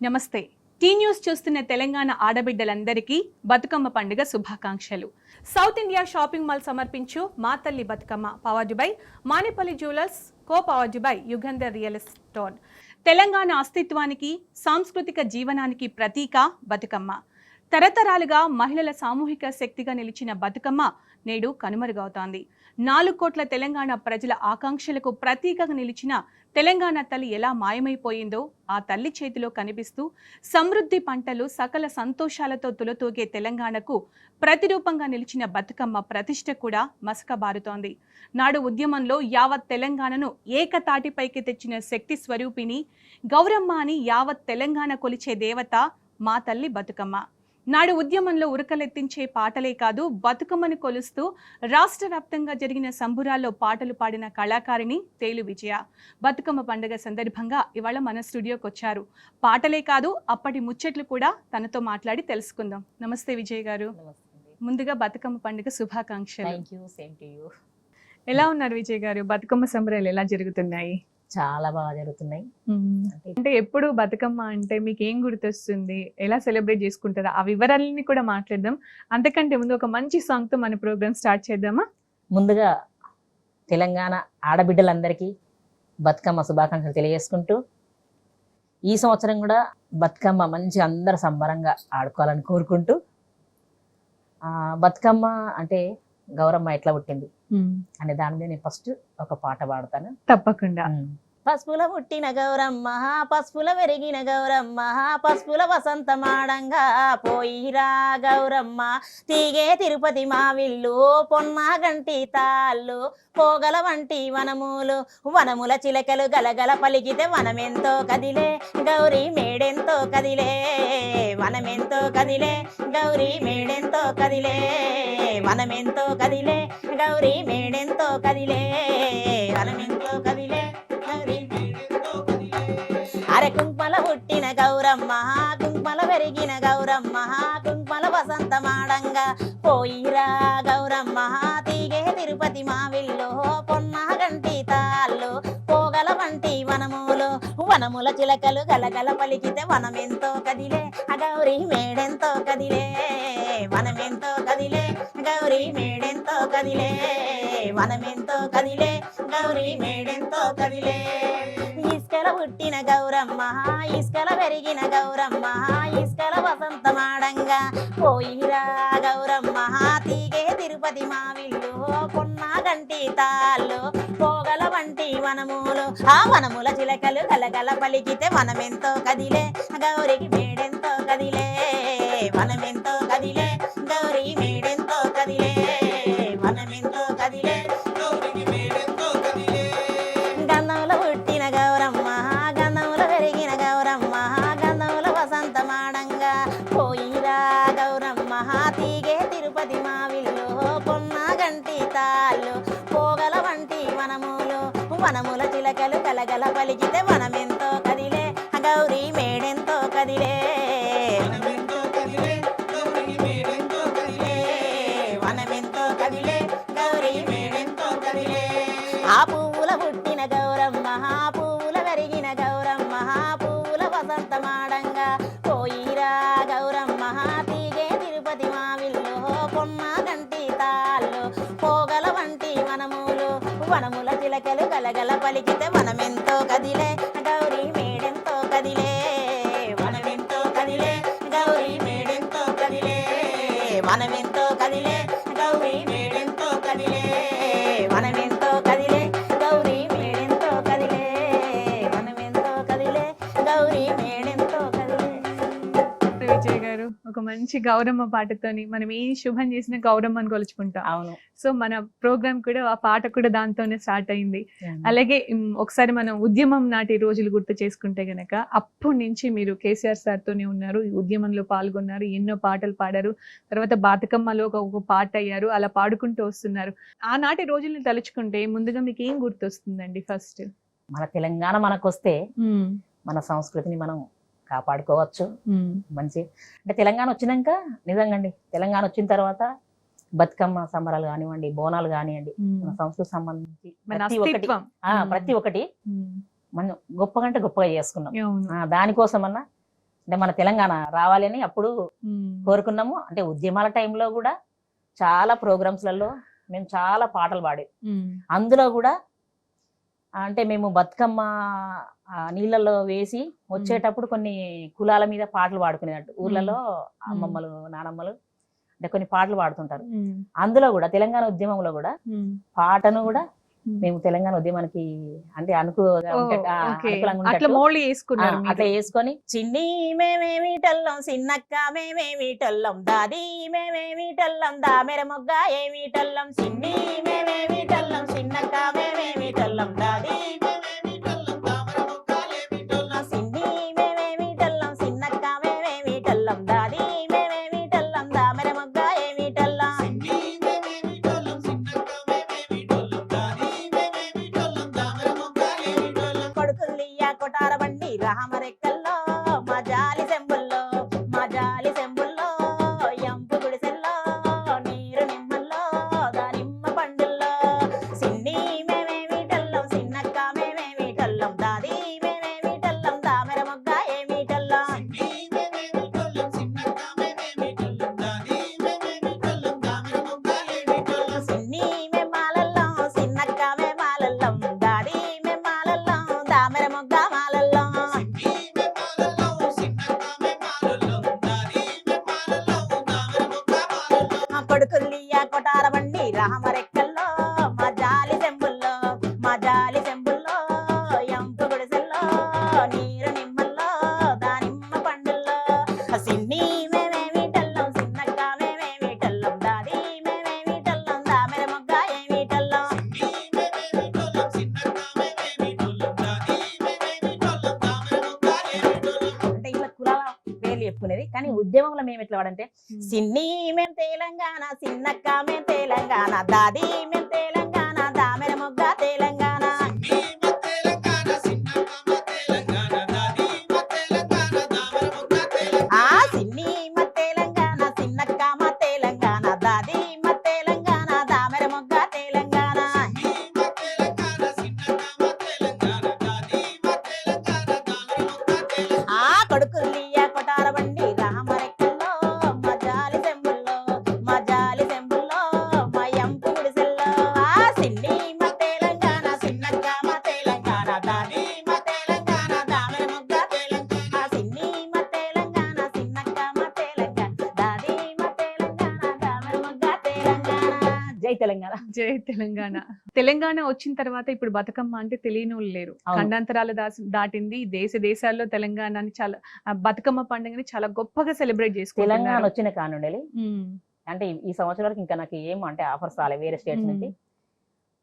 నమస్తే. Tea news చూస్తున్న తెలంగాణ ఆడబిడ్డలందరికీ బతుకమ్మ పండుగ శుభాకాంక్షలు. సౌత్ ఇండియా షాపింగ్ మాల్ సమర్పించు మా తల్లి Bathukamma powered by Manepalli jewellers, co powered by Yugandhar real estate. Telangana అస్తిత్వానికి, సాంస్కృతిక జీవనానికి ప్రతీక బతుకమ్మ. తరతరాలుగా మహిళల సామూహిక శక్తిగా నిలిచిన బతుకమ్మ నేడు కనుమరుగవుతోంది. 4 కోట్ల తెలంగాణ ప్రజల ఆకాంక్షలకు ప్రతీకగా నిలిచిన తెలంగాణ తల్లి ఎలా మాయమైపోయిందో ఆ తల్లి చేతిలో కనిపిస్తూ సమృద్ధి పంటలు, సకల సంతోషాలతో తులతూగే తెలంగాణకు ప్రతిరూపంగా నిలిచిన బతుకమ్మ ప్రతిష్ట కూడా మసకబారుతోంది. నాడు ఉద్యమంలో యావత్ తెలంగాణను ఏకతాటిపైకి తెచ్చిన శక్తి స్వరూపిణి గౌరమ్మ అని యావత్ తెలంగాణ కొలిచే దేవత మా తల్లి బతుకమ్మ. నాడు ఉద్యమంలో ఉరకలెత్తించే పాటలే కాదు, బతుకమ్మను కొలుస్తూ రాష్ట్ర వ్యాప్తంగా జరిగిన సంబురాల్లో పాటలు పాడిన కళాకారిణి తేలు విజయ. బతుకమ్మ పండుగ సందర్భంగా ఇవాళ మన స్టూడియోకి వచ్చారు. పాటలే కాదు, అప్పటి ముచ్చట్లు కూడా తనతో మాట్లాడి తెలుసుకుందాం. నమస్తే విజయ్ గారు. ముందుగా బతుకమ్మ పండుగ శుభాకాంక్షలు. ఎలా ఉన్నారు విజయ్ గారు? బతుకమ్మ సంబరాలు ఎలా జరుగుతున్నాయి? చాలా బాగా జరుగుతున్నాయి. అంటే ఎప్పుడు బతుకమ్మ అంటే మీకు ఏం గుర్తొస్తుంది, ఎలా సెలబ్రేట్ చేసుకుంటారా, ఆ వివరాలని కూడా మాట్లాడదాం. అంతకంటే ముందు ఒక మంచి సాంగ్ తో మన ప్రోగ్రామ్ స్టార్ట్ చేద్దామా? ముందుగా తెలంగాణ ఆడబిడ్డలందరికీ బతుకమ్మ శుభాకాంక్షలు తెలియజేసుకుంటూ, ఈ సంవత్సరం కూడా బతుకమ్మ మంచి అందరు సంబరంగా ఆడుకోవాలని కోరుకుంటూ, బతుకమ్మ అంటే గౌరమ్మ ఎట్లా పుట్టింది అనే దాని మీద నేను ఫస్ట్ ఒక పాట పాడతాను. తప్పకుండా. పసుపుల పుట్టిన గౌరమ్మ, పసుపుల పెరిగిన గౌరమ్మ, పసుపుల వసంతమాడంగా పోయిరా గౌరమ్మ. తీగే తిరుపతి మావిల్లు, పొన్న గంటి తాళ్ళు, పోగల వంటి వనములు, వనముల చిలకలు గలగల పలికితే వనమెంతో కదిలే గౌరీ మేడెంతో కదిలే, వనమెంతో కదిలే గౌరీ మేడెంతో కదిలే, వనమెంతో కదిలే గౌరీ మేడెంతో కదిలే, వనమెంతో కదిలే. అరే కుంకుమల పుట్టిన గౌరమ్మ, కుంకుమల పెరిగిన గౌరమ్మ, కుంకుమల వసంతమాడంగా పోయిరా గౌరమ్మ. తీగే తిరుపతి మావిల్లో, పొన్న గంటి తాళ్ళు, పోగల వంటి వనములు, వనముల చిలకలు గలగల పలికితే వనమెంతో కదిలే గౌరీ మేడెంతో కదిలే, వనమెంతో కదిలే గౌరీ మేడెంతో కదిలే, వనమెంతో కదిలే గౌరీ మేడెంతో కదిలే. ఇసుకల పుట్టిన గౌరమ్మ, ఇసుకల పెరిగిన గౌరమ్మ, ఇసుకల వసంతమాడంగా పోయిరా గౌరమ్మ. తీగే తిరుపతి మావిల్లు, పొన్న గంటి తాళ్ళు, పోగల వంటి వనములు, ఆ వనముల చిలకలు గలగల పలికితే వనమెంతో కదిలే గౌరికి మేడెంతో కదిలే, వనమెంతో కదిలే గౌరీ మేడెంతో కదిలే, వనమెంతో కదిలే గౌరికి మేడెంతో కదిలే. గంధముల పుట్టిన గౌరమ్మ, గంధముల పెరిగిన గౌరమ్మ, గంధముల వసంతమాడంగా పోయిరా గౌరమ్మ. తీగే తిరుపతి మావిల్లు, పొన్న గంటి తాళ్ళు, పోగల వంటి వనములు, వనముల చిలకలు కలగల పలికితే వనమెంతో కదిలే గౌరీ మేడెంతో కదిలే, వనమెంతో కదిలే గౌరీ మేడెంతో కదిలే. ఆ పువ్వుల పుట్టిన గౌరమ్మ, పువ్వుల పెరిగిన గౌరమ్మ, పువ్వుల వసంతమాడంగా పోయిరా గౌరమ్మ. తీగే తిరుపతి మావిల్లు, పొన్న గంటి తాళ్ళు, పోగల వంటి వనములు, వనముల చిలకలు గలగల పలికితే వనమెంతో కదిలే గౌరీ మేడెంతో కదిలే, వనమెంతో కదిలే గౌరీ మేడెంతో కదిలే, వనమెంతో కదిలే గౌరీ మేడెంతో కదిలే, వనమెంతో కదిలే గౌరీ మేడెంతో కదిలే, వనమెంతో కదిలే గౌరీ మేడెంతో కదిలే. విజయ్ గారు, ఒక మంచి గౌరమ్మ పాటతోని మనం ఏ శుభం చేసిన గౌరమ్మని కొలుచుకుంటాం. అవును. సో మన ప్రోగ్రామ్ కూడా, ఆ పాట కూడా దాంతోనే స్టార్ట్ అయింది. అలాగే ఒకసారి మనం ఉద్యమం నాటి రోజులు గుర్తు చేసుకుంటే గనక, అప్పటి నుంచి మీరు కేసీఆర్ సార్ తోనే ఉన్నారు, ఈ ఉద్యమంలో పాల్గొన్నారు, ఎన్నో పాటలు పాడారు, తర్వాత బతుకమ్మలో ఒక పాట అయ్యారు, అలా పాడుకుంటూ వస్తున్నారు. ఆనాటి రోజుల్ని తలుచుకుంటే ముందుగా మీకు ఏం గుర్తొస్తుందండి? ఫస్ట్ మన తెలంగాణ మనకొస్తే మన సంస్కృతిని మనం కాపాడుకోవచ్చు. మంచి అంటే తెలంగాణ వచ్చినాక నిజంగా అండి, తెలంగాణ వచ్చిన తర్వాత బతుకమ్మ సంబరాలు కానివ్వండి, బోనాలు కానివ్వండి, మన సంస్కృతి సంబంధించి ప్రతి ఒక్కటి మనం గొప్పగా చేసుకున్నాం. దానికోసమన్నా అంటే మన తెలంగాణ రావాలని అప్పుడు కోరుకున్నాము. అంటే ఉద్యమాల టైంలో కూడా చాలా ప్రోగ్రామ్స్లలో మేము చాలా పాటలు పాడేది. అందులో కూడా అంటే మేము బతుకమ్మ నీళ్ళలో వేసి వచ్చేటప్పుడు కొన్ని కులాల మీద పాటలు పాడుకునేటట్టు ఊర్లలో అమ్మమ్మలు నానమ్మలు అంటే కొన్ని పాటలు పాడుతుంటారు. అందులో కూడా తెలంగాణ ఉద్యమంలో కూడా పాటను కూడా మేము తెలంగాణ ఉద్యమానికి అంటే అట్లా వేసుకొని చిన్ని మేమేమిటల్లం చిన్నక్క మేమేమిటల్లం దాది మేమేమిటల్లం దామెర మొగ్గ ఏమిటల్లం చిన్ని మేమేమిటల్లం చిన్నక్క మేమేమిటల్లం దాది రామరెక్కల్లో మా జాలి సెంబుల్లో మా జాలి సెంబుల్లో ఎంపు గుడిసెల్లో నీరు నిమ్మల్లో దానిమ్మ పండుల్లో సిన్ని మేమేమిటల్లం చిన్నక్క మేమేమిటల్లం దాది మేమేమిటల్లం దామెర మొగ్గ ఏమిటల్లం సిన్ని మేమాలల్లం చిన్నక్క మేమాలల్లం దాది మేమాలల్లం దామెర మొగ్గ కొటారబండి రామరెక్కల్లో మా జాలి సెంబుల్లో మా జాలి సెంబుల్లో ఎంపు గుడిసెల్లో నీరు నిమ్మల్లో దానిమ్మ పండుల్లో సిన్ని మేమేమిటల్లం చిన్నక్క మేమేమిటల్లం దాది మేమేమిటల్లం దామెర మొగ్గ ఏమిటల్లం అంటే ఇట్లా కులాల పేర్లు చెప్పుకునేది. కానీ ఉద్యమంలో మేము ఎట్లా వాడంటే సిన్ని మేము తెలంగాణ చిన్నక్క మేము తెలంగాణ దాది మేము తెలంగాణ దామెర మొగ్గ తెలంగాణ సిన్ని మా తెలంగాణ చిన్నక్క మా తెలంగాణ దాది మా తెలంగాణ దామెర మొగ్గ తెలంగాణ కొడుకుల్లియా కొటారబండి రామరెక్కల్లో మా జాలి సెంబుల్లో మా జాలి సెంబుల్లో మా ఎంపు గుడిసెల్లో సిన్ని మా తెలంగాణ చిన్నక్క మా తెలంగాణ దాది మా తెలంగాణ దామెర మొగ్గ తెలంగాణ సిన్ని మా తెలంగాణ చిన్నక్క మా తెలంగాణ దాది మా తెలంగాణ దామెర మొగ్గ తెలంగాణ. జై తెలంగాణ జై తెలంగాణ. తెలంగాణ వచ్చిన తర్వాత ఇప్పుడు బతుకమ్మ అంటే తెలియని వాళ్ళు లేరు. ఖండాంతరాలు దాటింది. దేశాల్లో తెలంగాణని చాలా బతుకమ్మ పండుగని చాలా గొప్పగా సెలబ్రేట్ చేసుకుంటున్నారు. తెలంగాణ వచ్చిన కానుండి అంటే ఈ సంవత్సరాలకు ఇంకా నాకు ఏం అంటే ఆఫర్స్ రాలేదు వేరే స్టేట్స్ నుంచి.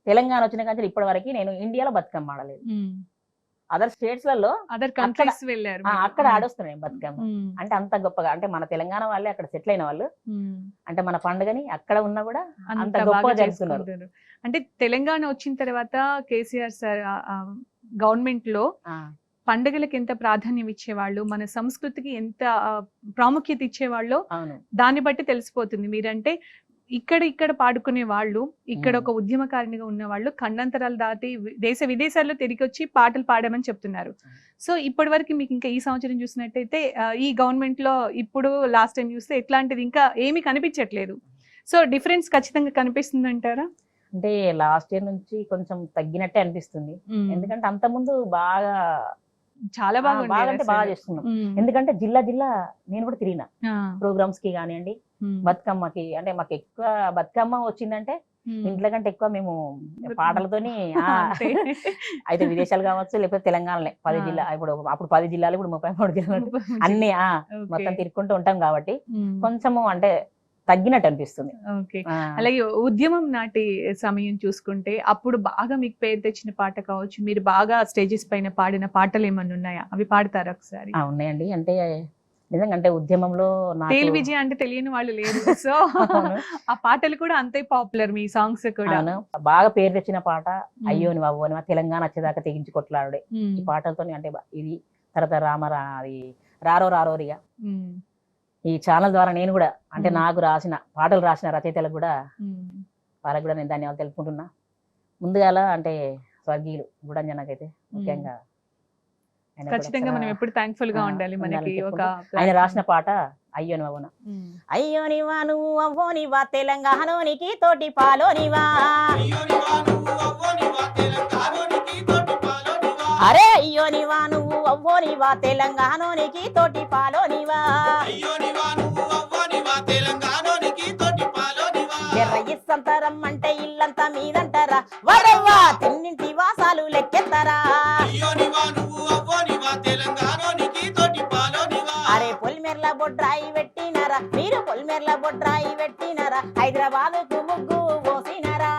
తెలంగాణ వచ్చిన కానీ ఇప్పటి వరకు నేను ఇండియాలో బతుకమ్మ ఆడలేదు. అదర్ స్టేట్స్ లలో అదర్ కంట్రీస్ వెళ్ళారు, అక్కడ ఆడొస్తున్నాయి బతుకమ్మ. అంటే అంత గొప్పగా అంటే మన తెలంగాణ వాళ్ళే అక్కడ సెటిల్ అయిన వాళ్ళు అంటే మన పండుగని అక్కడ ఉన్నా కూడా అంత గొప్పగా జరుపుతున్నారు. అంటే తెలంగాణ వచ్చిన తర్వాత కేసీఆర్ సార్ గవర్నమెంట్ లో పండుగలకు ఎంత ప్రాధాన్యం ఇచ్చేవాళ్ళు, మన సంస్కృతికి ఎంత ప్రాముఖ్యత ఇచ్చేవాళ్ళు దాన్ని బట్టి తెలిసిపోతుంది. మీరంటే ఇక్కడ పాడుకునే వాళ్ళు, ఇక్కడ ఒక ఉద్యమకారిణిగా ఉన్న వాళ్ళు ఖండాంతరాలు దాటి దేశ విదేశాల్లో తిరిగి వచ్చి పాటలు పాడమని చెప్తున్నారు. సో ఇప్పటి వరకు మీకు ఇంకా ఈ సంవత్సరం చూసినట్టయితే ఈ గవర్నమెంట్ లో ఇప్పుడు లాస్ట్ టైం చూస్తే ఎట్లాంటిది ఇంకా ఏమీ కనిపించట్లేదు. సో డిఫరెన్స్ ఖచ్చితంగా కనిపిస్తుంది అంటారా? అంటే లాస్ట్ ఇయర్ నుంచి కొంచెం తగ్గినట్టే అనిపిస్తుంది. ఎందుకంటే అంత ముందు చాలా బాగా చేస్తున్నాం. ఎందుకంటే జిల్లా నేను కూడా తిరిగిన ప్రోగ్రామ్స్ కి కానివ్వండి, బతుకమ్మకి. అంటే మాకు ఎక్కువ బతుకమ్మ వచ్చిందంటే ఇంట్లో కంటే ఎక్కువ మేము పాటలతోని అయితే విదేశాలు కావచ్చు లేకపోతే తెలంగాణలే 10 జిల్లా, అప్పుడు 10 జిల్లాలు, ఇప్పుడు 33 జిల్లాలు అన్ని మొత్తం తిరుక్కుంటూ ఉంటాం కాబట్టి కొంచెము అంటే తగ్గినట్టు అనిపిస్తుంది. అలాగే ఉద్యమం నాటి సమయం చూసుకుంటే అప్పుడు బాగా మీకు పేరు తెచ్చిన పాట కావచ్చు, మీరు బాగా స్టేజెస్ పైన పాడిన పాటలు ఏమన్నా ఉన్నాయా? అవి పాడతారా ఒకసారి? ఉన్నాయండి. అంటే నిజంగా అంటే ఉద్యమంలో తేలు విజయ అంటే తెలియని వాళ్ళు లేరు. సో ఆ పాటలు కూడా అంతే పాపులర్, మీ సాంగ్స్ కూడా. బాగా పేరు తెచ్చిన పాట అయ్యోని బాబోని తెలంగాణ వచ్చేదాకా తెగించి కొట్లాడే ఈ పాటలతో. అంటే ఇది తర్వాత అది రారో రారోరిగా ఈ ఛానల్ ద్వారా నేను కూడా అంటే నాకు పాటలు రాసిన రచయితలకు కూడా వాళ్ళకి కూడా నేను ధన్యవాదాలు తెలుపుకుంటున్నా. ముందుగా అంటే స్వర్గీయులు గుడంజనకైతే ముఖ్యంగా ఆయన ఖచ్చితంగా కూడా మనం ఎప్పుడు థ్యాంక్ఫుల్ గా ఉండాలి మనకి ఉండాలి. ఒక ఆయన రాసిన పాట అయ్యో నువ్వున ఉమ్. అయ్యో నివా నువ్వు అవ్వో నివా తెలంగాణోనికి తోటి పాలోనివా అరే అయ్యో నివా నువ్వు అవ్వో నివా తెలంగాణోనికి తోటి పాలోనివా ఎర్ర ఇస్సంతరం అంటే ఇల్లంతా మీదంటారా వరవ్వా తిన్నింటి వాసాలు లెక్కెత్తారా అరే పొలిమేర్ల బొడ్రాయి పెట్టినారా మీరు పొలిమేర్ల బొడ్రాయి పెట్టినారా హైదరాబాద్ కు ముగ్గు పోసినారా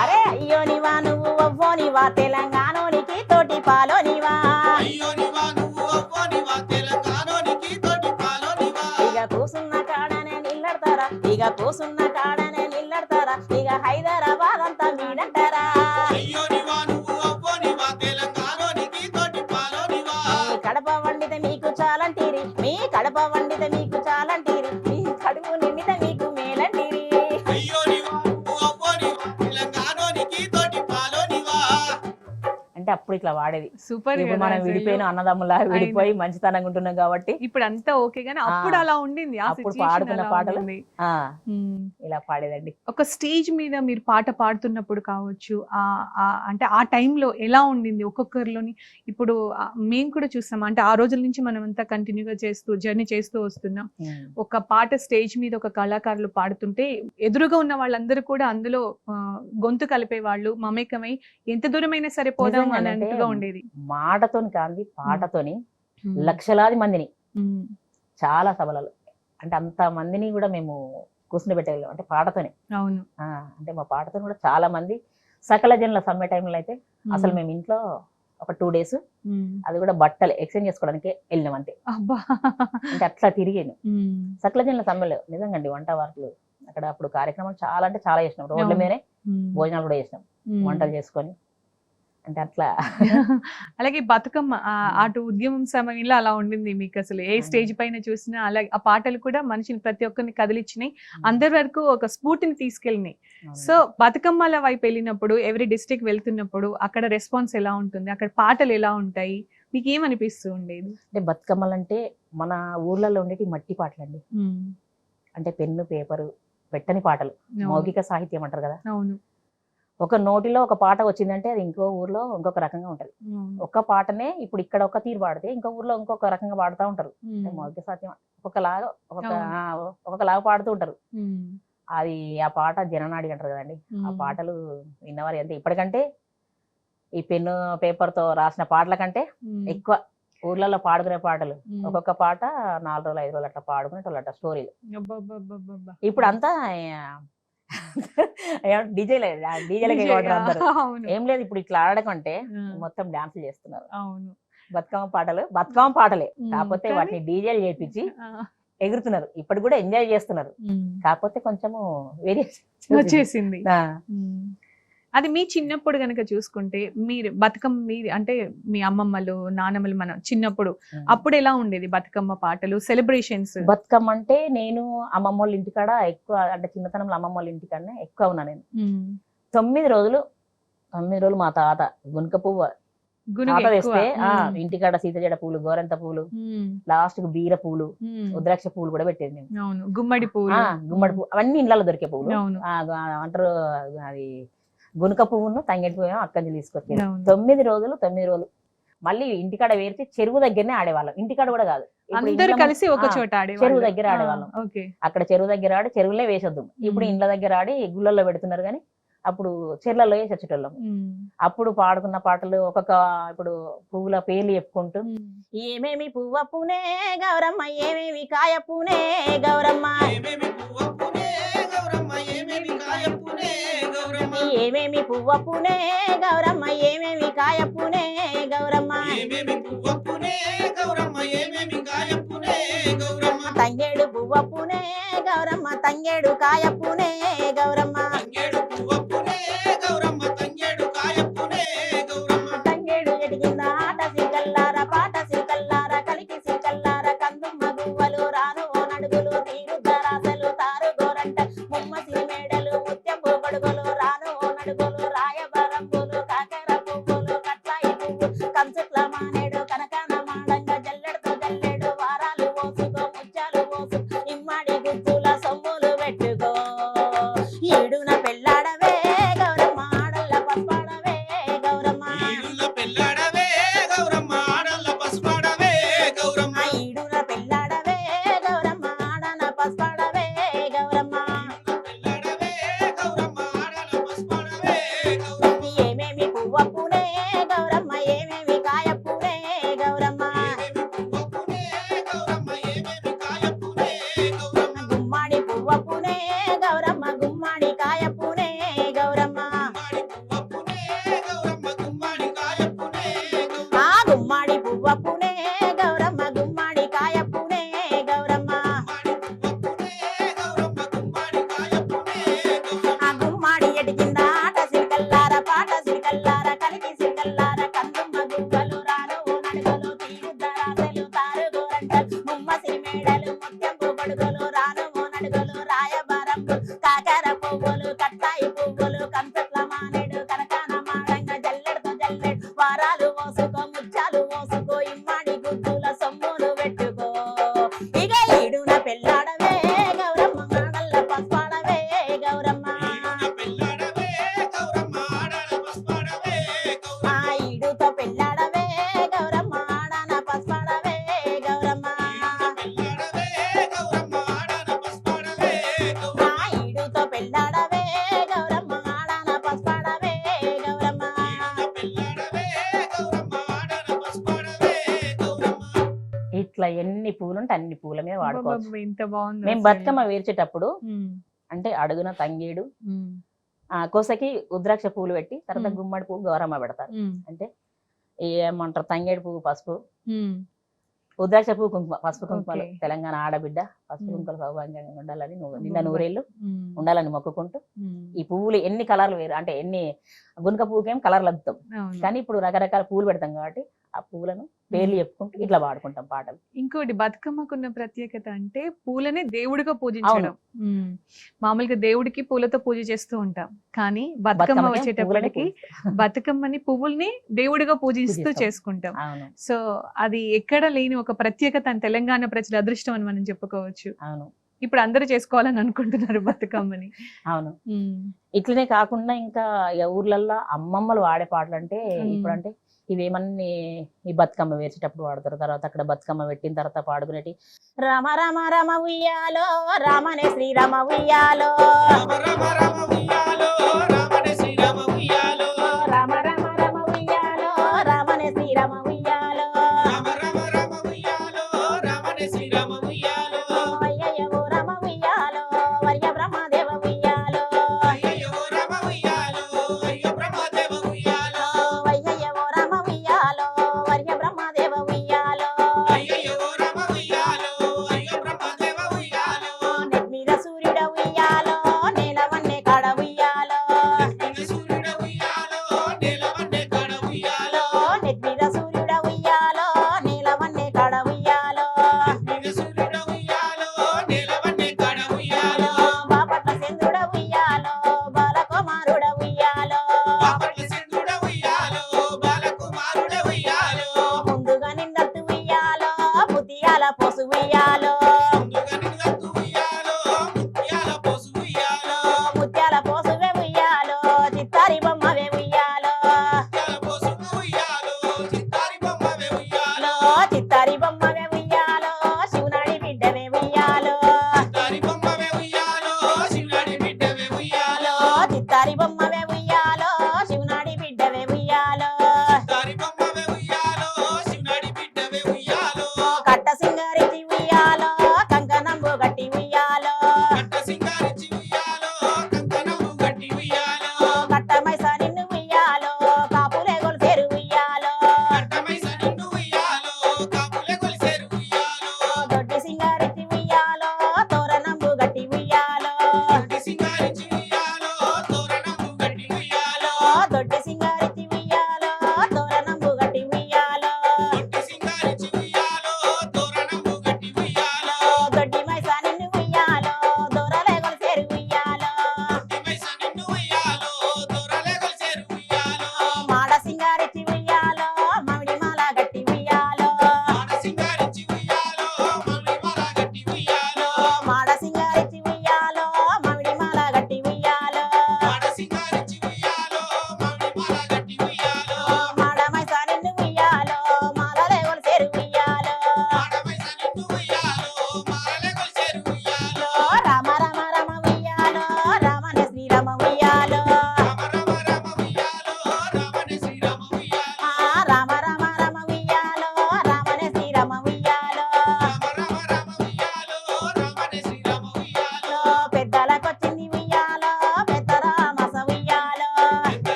అరే అయ్యో నివా నువ్వు అవ్వో నివా తెలంగాణోనికి తోటి పాలోనివా ఇక కూసున్న కాడనే నిల్లడతారా ఇక కూసున్న కాడనే నిల్లడతారా ఇక హైదరాబాద్ అంతా మీదంటారా మీ కడప వండితే మీకు చాలంటీరి మీ కడప వండితే మీకు చాలంటీరి మీ కడుపు నిండితే మీకు మేలంటీరి అంటే అప్పుడు ఇట్లా వాడేది సూపర్ ఇప్పుడు మనం విడిపోయిన అన్నదమ్ములా విడిపోయి మంచితనంగా ఉంటున్నాం కాబట్టి ఇప్పుడు అంతా ఓకే గానీ అప్పుడు అలా ఉండింది ఆ అప్పుడు situation పాడుతున్న అలా పాటలు ఉంది. ఆ ఉమ్. ఇలా పాడేదండి. ఒక స్టేజ్ మీద మీరు పాట పాడుతున్నప్పుడు కావచ్చు అంటే ఆ టైంలో ఎలా ఉండింది ఒక్కొక్కరిలోని ఇప్పుడు మేము కూడా చూస్తాం అంటే ఆ రోజుల నుంచి మనం అంతా కంటిన్యూగా చేస్తూ జర్నీ చేస్తూ వస్తున్నాం. ఒక పాట స్టేజ్ మీద ఒక కళాకారులు పాడుతుంటే ఎదురుగా ఉన్న వాళ్ళందరూ కూడా అందులో గొంతు కలిపే వాళ్ళు మమేకమై ఎంత దూరమైనా సరే పోదాం అన్నట్టుగా ఉండేది. మాటతోని కాదు పాటతోని లక్షలాది మందిని చాలా సభలలో అంటే అంత మందిని కూడా మేము కూర్చుని పెట్టగలం అంటే పాటతోనే. అవును. అంటే మా పాటతో కూడా చాలా మంది సకల జనుల సమ్మె టైంలో అయితే అసలు మేము ఇంట్లో ఒక 2 days అది కూడా బట్టలు ఎక్స్చేంజ్ చేసుకోవడానికి వెళ్ళినాం అంతే. అంటే అట్లా తిరిగాను సకల జనుల సమ్మెలో. నిజంగా అండి వంట వార్తలు అక్కడ అప్పుడు కార్యక్రమాలు చాలా అంటే చాలా చేసినాం. రోడ్ల మీదనే భోజనాలు కూడా చేసినాం వంటలు చేసుకొని. అంటే అట్లా అలాగే బతుకమ్మ అటు ఉద్యమం సమయంలో అలా ఉండింది మీకు. అసలు ఏ స్టేజ్ పైన చూసినా అలాగే ఆ పాటలు కూడా మనిషిని ప్రతి ఒక్కరిని కదిలిచ్చినాయి, అందరి వరకు ఒక స్ఫూర్తిని తీసుకెళ్ళినాయి. సో బతుకమ్మల వైపు వెళ్ళినప్పుడు ఎవరి డిస్ట్రిక్ట్ వెళ్తున్నప్పుడు అక్కడ రెస్పాన్స్ ఎలా ఉంటుంది, అక్కడ పాటలు ఎలా ఉంటాయి, మీకు ఏమనిపిస్తూ ఉండేది? అంటే బతుకమ్మలు అంటే మన ఊర్లలో ఉండేటి మట్టి పాటలు అండి. అంటే పెన్ను పేపరు పెట్టని పాటలు, మౌఖిక సాహిత్యం అంటారు కదా. అవును. ఒక నోటిలో ఒక పాట వచ్చిందంటే అది ఇంకో ఊర్లో ఇంకొక రకంగా ఉంటది. ఒక పాటనే ఇప్పుడు ఇక్కడ ఒక తీరు పాడితే ఇంకో ఊర్లో ఇంకొక రకంగా పాడుతూ ఉంటారు. మౌఖిక సాహిత్యం ఒక్కొక్కలాగా పాడుతూ ఉంటారు. అది ఆ పాట జననాడి అంటారు కదండి. ఆ పాటలు విన్నవారు అంటే ఇప్పటికంటే ఈ పెన్ను పేపర్ తో రాసిన పాటల కంటే ఎక్కువ ఊర్లలో పాడుకునే పాటలు. ఒక్కొక్క పాట 4 రోజులు 5 రోజులు అట్లా పాడుకునేటోళ్ళట స్టోరీలు. ఇప్పుడు అంతా డీజేలకి అందరు ఏం లేదు. ఇప్పుడు ఇట్లా ఆడడం అంటే మొత్తం డాన్సులు చేస్తున్నారు. బతుకమ్మ పాటలే కాకపోతే వాటిని డీజేలు చేపించి ఎగురుతున్నారు. ఇప్పుడు కూడా ఎంజాయ్ చేస్తున్నారు. కాకపోతే కొంచెము వేరియేషన్ వచ్చేసింది. అది మీ చిన్నప్పుడు గనక చూసుకుంటే మీరు బతుకమ్మ మీరు అంటే మీ అమ్మమ్మలు నానమ్మలు మనం చిన్నప్పుడు అప్పుడు ఎలా ఉండేది బతుకమ్మ పాటలు సెలబ్రేషన్స్? బతుకమ్మ అంటే నేను అమ్మమ్మ వాళ్ళ ఇంటికాడ ఎక్కువ అంటే చిన్నతనంలో అమ్మమ్మ వాళ్ళ ఇంటికాడనే ఎక్కువ ఉన్నా నేను. 9 రోజులు మా తాత గునుక పువ్వు తెస్తే ఇంటికాడ సీతజడ పూలు, గోరంత పూలు, లాస్ట్ కు బీర పూలు, ఉద్రాక్ష పూలు కూడా పెట్టేది మేము. గుమ్మడి పువ్వు అవన్నీ ఇళ్ళలో దొరికే పూలు అంటారు. అది గునుక పువ్వును తంగేటి పువ్వు అక్కడి నుంచి తీసుకొచ్చేది. 9 రోజులు మళ్ళీ ఇంటికాడ వేరితే చెరువు దగ్గరనే ఆడేవాళ్ళం. ఇంటికాడ కూడా కాదు, అందరూ కలిసి ఒక చోట చెరువు దగ్గర ఆడేవాళ్ళం. అక్కడ చెరువు దగ్గర ఆడి చెరువులే వేసొద్దాం. ఇప్పుడు ఇండ్ల దగ్గర ఆడి గుళ్ళల్లో పెడుతున్నారు కానీ అప్పుడు చెర్లలో వేసి వచ్చేటోళ్ళం. అప్పుడు పాడుకున్న పాటలు ఇప్పుడు పువ్వుల పేర్లు చెప్పుకుంటూ ఏమేమి పువ్వ పూనే గౌరమ్మ, ఏమేమి కాయ పూనే గౌరమ్మ, ఏమేమి పువ్వ పూనే గౌరమ్మ, ఏమేమి కాయ పూనే గౌరమ్మ, ఏమేమి పువ్వ పూనే గౌరమ్మ, ఏమేమి కాయ పూనే గౌరమ్మ, తంగేడు పువ్వ పూనే గౌరమ్మ, తంగేడు కాయ పూనే గౌరమ్మ, తంగేడు ఎడిగింద ఆట సికల్లార పాట సికల్లార కలికి సికల్లార కందుమ్మ గువ్వలు రాను నడుగులు తీరుద్దరాసలు తారు గోరంట ముమ్మసి మేడలు ముత్యపు గొడుగులు రాను నడుగులు రాయబరంబులు గౌరమ్మ గుమ్మడి కాయ పూనే గౌరమ్మ ఆ గుమ్మడి పువ్వ పూనే గౌరమ్మ గుమ్మడి కాయ పూనే గౌరమ్మ ఆ గుమ్మడి ఎటి కింద ఆట సిరికల్లార పాట సిరికల్లార కలికి సిరికల్లార కందుమ్మ గువ్వలు రాను నడుగలు తీరుద్దరాసలు తారు గోరంటలు ముమ్మ సిరిమేడలు ముత్యంపు గొడుగులు రాను నడుగలు రాయబారంబు కాకర పువ్వులు కట్టాయి పువ్వులు కంచట్ల మానేడు కనకాన మాడంగా జల్లెడతో జల్లెడు వారాలు ఓసుకో ముచ్చాలు ఓసుకో ఇమ్మడి గుద్దుల సొమ్ములు పెట్టుకో ఇక ఈడున పెళ్ళాడవే గౌరమ్మ మాడల్ల పస్పాడవే గౌరమ్మ ఆ ఈడుతో పెళ్ళాడవే గౌరమ్మ ఆడన పస్పాడవే గౌరమ్మ ఆ ఈడుతో పెళ్ళాడవే గౌరమ్మ ఆడన పస్పాడవే గౌరమ్మ ఇట్లా ఎన్ని పూలు ఉంటే అన్ని పూల మీద వాడుకోవచ్చు అబ్బబ్బబ్బ, ఎంత బాగుంది మేము అసలు. బతుకమ్మ వేర్చేటప్పుడు ఉమ్, అంటే అడుగున తంగేడు ఉమ్, కోసకి ఉద్రాక్ష పూలు పెట్టి తర్వాత మ్. గుమ్మడి పువ్వు గౌరమ్మ పెడతారు ఉమ్, అంటే ఏమంటారు తంగేడు పువ్వు పసుపు ఉమ్, ఉద్రాక్ష పువ్వు కుంకుమ పసుపు కుంకుమలు ఓకే. తెలంగాణ ఆడబిడ్డ పసుపు మ్. కుంకుమలు సౌభాగ్యంగా ఉండాలని నిన్న అబ్బబ్బా. నూరేళ్ళు ఉమ్, ఉండాలని మొక్కుకుంటూ ఉమ్, ఈ పువ్వులు ఎన్ని కలర్లు వేరు అంటే ఎన్ని గునుక పువ్వుకేం కలర్లు అద్దుతాం అవును. కానీ ఇప్పుడు రకరకాల పూలు పెడతాం కాబట్టి ఆ పూలను పేర్లు చెప్పుకుంటూ ఇట్లా వాడుకుంటాం పాటలు ఇంకోటి బతుకమ్మకున్న ప్రత్యేకత అంటే పూలనే దేవుడిగా పూజించడం. ఉమ్, మామూలుగా దేవుడికి పూలతో పూజ చేస్తూ ఉంటాం, కానీ బతుకమ్మ బతుకమ్మకేం పూలని వచ్చేటప్పటికి పూజిస్తాం. బతుకమ్మని పువ్వుల్ని దేవుడిగా పూజిస్తూ పూజిస్తాం. చేసుకుంటాం. అవును సో అది ఎక్కడ లేని ఒక ప్రత్యేకత అని తెలంగాణ ప్రజల అదృష్టం అని మనం చెప్పుకోవచ్చు. అవును ఇప్పుడు అందరూ చేసుకోవాలని అనుకుంటున్నారు బతుకమ్మని. అవును ఉమ్, ఇట్లనే కాకుండా ఇంకా ఇక ఊర్లల్లో అమ్మమ్మలు వాడే పాటలు అంటే మ్. ఇప్పుడు అంటే ఇవేమన్నీ ఈ బతుకమ్మ వేసేటప్పుడు వాడతారు తర్వాత అక్కడ బతుకమ్మ పెట్టిన తర్వాత పాడుకునేటి రామ రామ రామ ఉయ్యాలో రామనే శ్రీరామ ఉయ్యాలో రామ రామ రామ ఉయ్యాలో రామనే శ్రీరామ ఉయ్యాలో అయ్యయ్యో రామ ఉయ్యాలో వర్య బ్రహ్మదేవ ఉయ్యాలో అయ్యయ్యో రామ ఉయ్యాలో వర్య బ్రహ్మదేవ ఉయ్యాలో నెట్ మీద సూర్యుడ ఉయ్యాలో నేల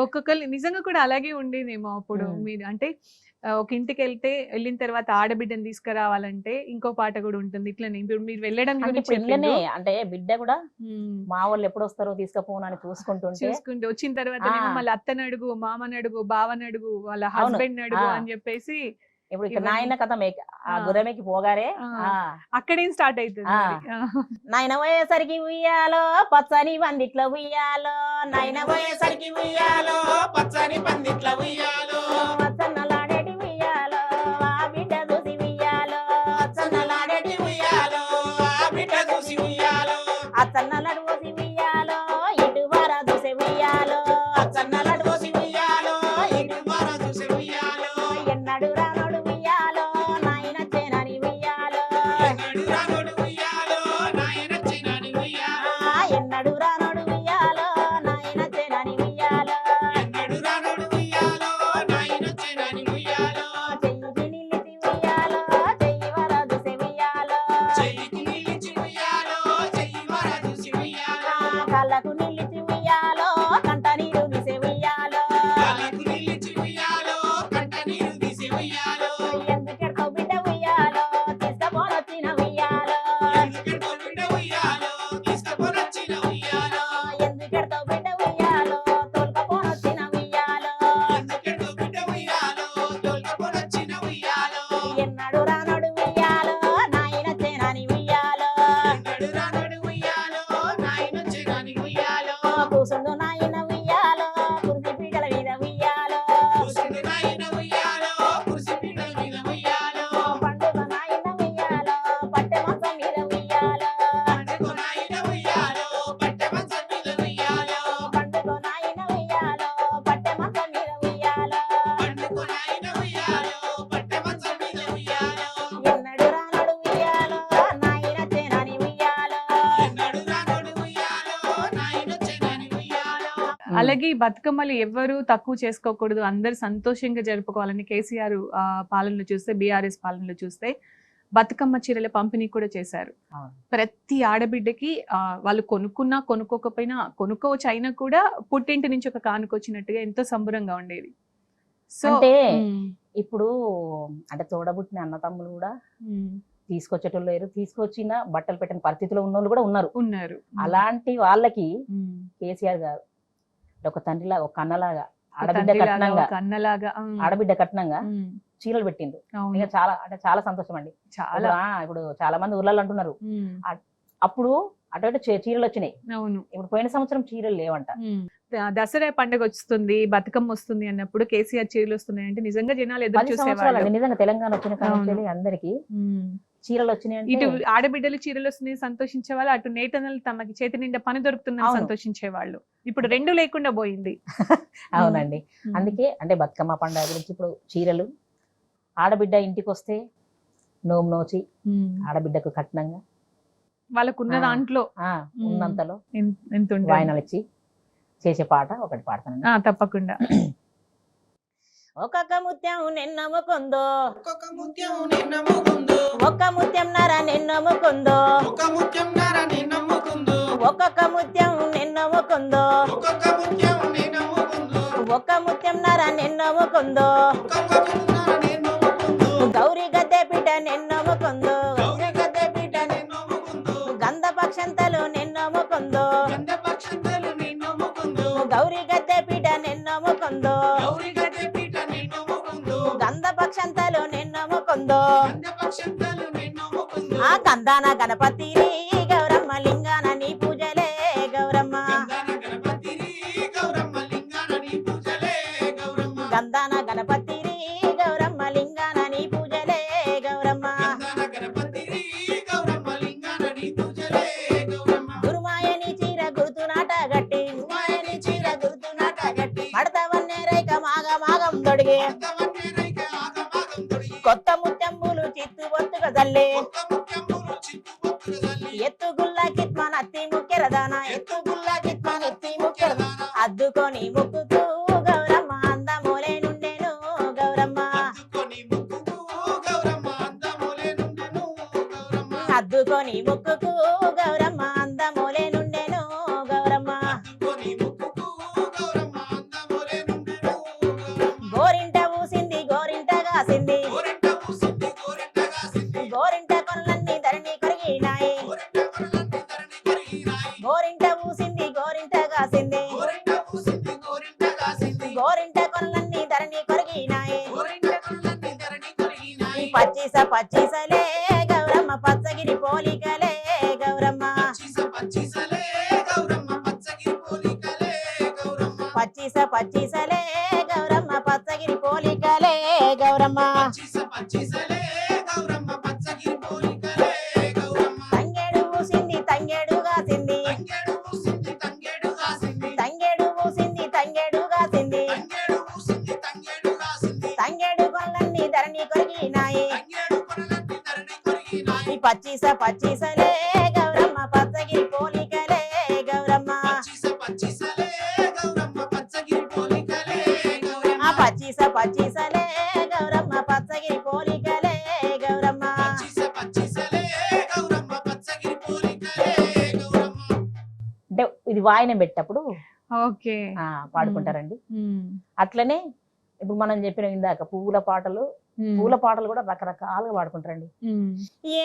ఒక్కొక్కరు నిజంగా కూడా అలాగే ఉండేదేమో అప్పుడు. మీరు అంటే ఒక ఇంటికి వెళ్ళిన తర్వాత ఆడబిడ్డని తీసుకురావాలంటే ఇంకో పాట కూడా ఉంటుంది. ఇట్లనే ఇప్పుడు మీరు వెళ్ళడం అంటే గురించి ఇప్పుడు ఇళ్ళనే చెప్పిండ్రు. అంటే బిడ్డ కూడా మా వాళ్ళు ఎప్పుడు వస్తారో తీసుకపోనని చూసుకుంటుంటే చూసుకుంటూ వచ్చిన తర్వాత ఆ. మళ్ళీ అత్తనడుగు, మామనడుగు, బావనడుగు, వాళ్ళ అవును. హస్బెండ్ అడుగు ఆ. అని చెప్పేసి ఇప్పుడు ఇక్కడ ఇవన్నీ. నాయన కథ ఆ ఆ. గుర్రమేకి పోగారే ఆ. అక్కడేం స్టార్ట్ అవుతుంది ఆ. మరి. నాయన పోయేసరికి ఉయ్యాలో పచ్చని వందిట్లో ఉయ్యాలో నాయన పోయేసరికి ఉయ్యాలో పచ్చని పందిట్ల ఉయ్యాలో వచ్చన్నలాడేటి ఉయ్యాలో ఆ బిడ్డ చూసి ఉయ్యాలో సన్నలాడటి ఉయ్యాలో ఆ బిడ్డ చూసి ఉయ్యాలో అచ్చన్నలాడు పోసి ఉయ్యాలో ఇటు వారా చూసే ఉయ్యాలో సన్నలాడు పోసి ఉయ్యాలో ఇటు మర చూసి ఉయ్యాలో ఎన్నడు రానోడు ఉయ్యాలో నాయన చేనని ఉయ్యాలో ఎన్నడు రానుడు ఉయ్యాలో నాయన చిన్నని ఉయ్యాలో ఎన్నడు రానోడు ఉయ్యాలో నాయన చేనని ఉయ్యాలో ఎన్నడు రానుడు ఉయ్యాలో నాయన చిన్నని ఉయ్యాలో చెయ్యికి నిలిచి ఉయ్యాలో చెయ్యి వారా చూసే ఉయ్యాలో చెయ్యికి నిలిచి ఉయ్యాలో చెయ్యి మర చూసి ఉయ్యాలో కళ్ళకు నిలిచి ఉయ్యాలో కంట నీరు తీసే ఉయ్యాలో కళ్ళకు నిలిచి ఉయ్యాలో కంట నీరు తీసి ఉయ్యాలో ఎందుకెడతావు బిడ్డ ఉయ్యాలో తీసుకపోనొచ్చిన ఉయ్యాలో ఎందుకెడతావు బిడ్డ ఉయ్యాలో తీసుకపోనొచ్చిన ఉయ్యాలో ఎందుకెడతావు బిడ్డ ఉయ్యాలో తోలుకపోనొచ్చిన ఉయ్యాలో ఎందుకెడతావు బిడ్డ ఉయ్యాలో తోలుకపోనొచ్చిన ఉయ్యాలో ఎన్నడు రానడు ఉయ్యాలో నాయన చేనని ఉయ్యాలో ఎన్నడు రానుడు ఉయ్యాలో నాయన చిన్నని ఉయ్యాలో కూసుండు నాయన ఉయ్యాలో కుర్చీ పీటల మీద ఉయ్యాలో కూసుండు నాయన ఉయ్యాలో కుర్చీ పీటల మీద ఉయ్యాలో పండుగ నాయన ఉయ్యాలో పట్టె మంచం మీద ఉయ్యాలో పండుగ నాయన ఉయ్యాలో పట్టె మంచం మీద ఉయ్యాలో పండుగ నాయన ఉయ్యాలో పట్టె మంచం మీద ఉయ్యాలో పండుగ నాయన ఉయ్యాలో పట్టె మంచం మీద ఉయ్యాలో ఎన్నడు రానడు ఉయ్యాలో నాయన చేనని ఉయ్యాలో ఎన్నడు రానుడు ఉయ్యాలో నాయన చిన్నని ఉయ్యాలో అలాగే ఈ బతుకమ్మలు ఎవ్వరూ తక్కువ చేసుకోకూడదు, అందరు సంతోషంగా జరుపుకోవాలని కేసీఆర్ పాలనలో చూస్తే, బీఆర్ఎస్ పాలనలో చూస్తే బతుకమ్మ చీరల పంపిణీ కూడా చేశారు. అవును. ప్రతి ఆడబిడ్డకి వాళ్ళు కొనుక్కున్నా కొనుక్కోకపోయినా, కొనుక్కోవచ్చు అయినా కూడా పుట్టింటి నుంచి ఒక కానుకొచ్చినట్టుగా ఎంతో సంబరంగా ఉండేది. సో అంటే ఉమ్, ఇప్పుడు అంటే తోడబుట్టిన అన్న తమ్ములు కూడా ఉమ్, తీసుకొచ్చేటోళ్ళు లేరు, తీసుకొచ్చిన బట్టలు పెట్టిన పరిస్థితిలో ఉన్నోళ్ళు కూడా ఉన్నారు. ఉన్నారు. అలాంటి వాళ్ళకి ఉమ్. కేసీఆర్ గారు ఒక తండ్రిలాగా ఒక అన్నలాగా ఒక ఆడబిడ్డ తండ్రిలాగా, కట్నంగా ఒక అన్నలాగా, ఆడబిడ్డ కట్నంగా ఉమ్, చీరలు పెట్టిండు. అవును, ఇంకా చాలా అంటే చాలా సంతోషం అండి. చాలా. ఇప్పుడు చాలా మంది ఊర్లలో అంటున్నారు ఉమ్, అప్పుడు అటు చీరలు వచ్చినాయి, అవును. ఇప్పుడు పోయిన సంవత్సరం చీరలు లేవంట. దసరా పండుగ వస్తుంది, బతుకమ్మ వస్తుంది అన్నప్పుడు కేసీఆర్ చీరలు వస్తున్నాయి అంటే నిజంగా జనాలు ఎదురు 10 సంవత్సరాలు చూసేవాళ్ళు. అండి నిజంగా తెలంగాణ వచ్చిన కాలం అందరికి ఉమ్. చీరలు వచ్చినాయి ఇటు అంటే ఆడబిడ్డలు చీరలు వస్తున్నాయి సంతోషించే వాళ్ళు, అటు నేతన్నలు తమకి చేతి నిండా పని దొరుకుతుందని అవును. సంతోషించే వాళ్ళు. ఇప్పుడు రెండు లేకుండా పోయింది. అవునండి. ఉమ్. అందుకే అంటే బతుకమ్మ పండుగ గురించి ఇప్పుడు చీరలు, ఆడబిడ్డ ఇంటికి వస్తే నోము నోచి ఉమ్. ఆడబిడ్డకు కట్నంగా వాళ్ళకున్న ఆ. దాంట్లో ఉన్నంతలో ఎంత ఉంటుంది? వాయినాలు ఇచ్చి చేసే పాట ఒకటి పాడతానండి. తప్పకుండా. ఒక్కొక్క ముత్యం నిన్నముకుందో, ఒక్కొక్క ముత్యం నిన్నమ్ముకుందు ఒక్క ముత్యం నర నిన్నముకుందో, ఒక ముత్యం నర నిన్నమ్ముకుందు ఒక్కొక్క ముత్యం నిన్నముకుందో, ఒక్కొక్క ముత్యం నిన్నమ్ముకుందు ఒక్క ముత్యం నర నిన్నముకుందో, ఒక్కొక్క ముత్యం నర నిన్నమ్ముకుందు గౌరీ గద్దె పీట నిన్నముకుందో, గౌరీ గద్దె పీట నిన్నమ్ముకుందు గంధపక్షంతలు నిన్నముకుందో, గంధ పక్షంతలు నిన్నమ్ముకుందు గౌరీ గద్దె పీట నిన్నముకుందో, గౌరీ గద్దె పీట నిన్నమ్ముకుందు గంధపక్షంతలు నిన్నముకుందో, గంధ పక్షంతలు నిన్నమ్ముకుందు ఆ గంధాన గణపతి గౌరమ్మ లింగాన నీ పూజలే గౌరమ్మ, గంధాన గణపతి గౌరమ్మ లింగాన నీ పూజలే గౌరమ్మ గంధాన గణపతి గౌరమ్మ లింగాన నీ పూజలే గౌరమ్మ, గంధాన గణపతి గౌరమ్మ లింగాన నీ పూజలే గౌరమ్మ గురుమాయని చీర గుర్తునాట గట్టి, ఉమాయని చీర గుర్తునాట గట్టి మడతవన్నే రేఖ మాగ మాగం తొడిగి, అర్థవన్నే రైక ఆగమాగం తొడిగి కొత్త ముత్యంబులు చిత్తు బొత్తుగా జల్లి, కొత్త ముత్యములు చిత్తు పొత్తులు జల్లి ఎత్తు గుల్ల కిత్మన అత్తి ముక్కెరదాన, ఎత్తు గుల్ల కిత్మన అత్తి ముక్కెరదాన, అద్దుకొని ముక్కుకు గౌరమ్మ అందమూలే నుండెను గౌరమ్మ, అద్దుకొని ముక్కుకు గౌరమ్మ అందములే నుండెను గౌరమ్మ అద్దుకొని ముక్కుకు గౌరమ్మ అందమూలే నుండెను గౌరమ్మ, అద్దుకొని ముక్కుకు గౌరమ్మ అందములే కాసింది గోరింట పూసింది గోరింట కాసింది గోరింట కొనలన్నీ ధరణి కొరిగినాయి గోరింట కొనలన్నీ ధరణి కొరిగినాయి గోరింట పూసింది గోరింట కాసింది గోరింట పూసింది గోరింట కాసింది గోరింట కొనలన్నీ ధరణి కొరిగినాయి గోరింట కొనలన్నీ ధరణి కొరిగినాయి పచ్చిసలే గౌరమ్మ పచ్చగిరి పోలికలే గౌరమ్మ పచ్చిసలే గౌరమ్మ పచ్చగిరి పోలికలే గౌరమ్మ పచ్చిసలే గౌరమ్మ పచ్చగిరి పోలికలే గౌరమ్మ పచ్చిసలే గౌరమ్మ పచ్చగిరి పోలికలే గౌరమ్మ తంగేడు పూసింది తంగేడు కాసింది తంగేడు పూసింది తంగేడు కాసింది తంగేడు పూసింది తంగేడు కాసింది తంగేడు పూసింది తంగేడు కాసింది తంగేడు కొనలన్నీ ధరణి కొరిగినాయి తంగేడు కొనలన్నీ ధరణి కొరిగినాయి పచ్చిసలే గౌరమ్మ పచ్చగిరి పోలికలే గౌరమ్మ పచ్చిసలే గౌరమ్మ పచ్చగిరి పోలికలే గౌరమ్మ పచ్చిసలే గౌరమ్మ పచ్చగిరి పోలికలే గౌరమ్మ పచ్చిసలే గౌరమ్మ పచ్చగిరి పోలికలే గౌరమ్మ అంటే ఇది వాయనం పెట్టప్పుడు ఓకే. పాడుకుంటారండి. అట్లనే ఇప్పుడు మనం చెప్పిన ఇందాక పూల పాటలు కూడా రకరకాలుగా పాడుకుంటారండి.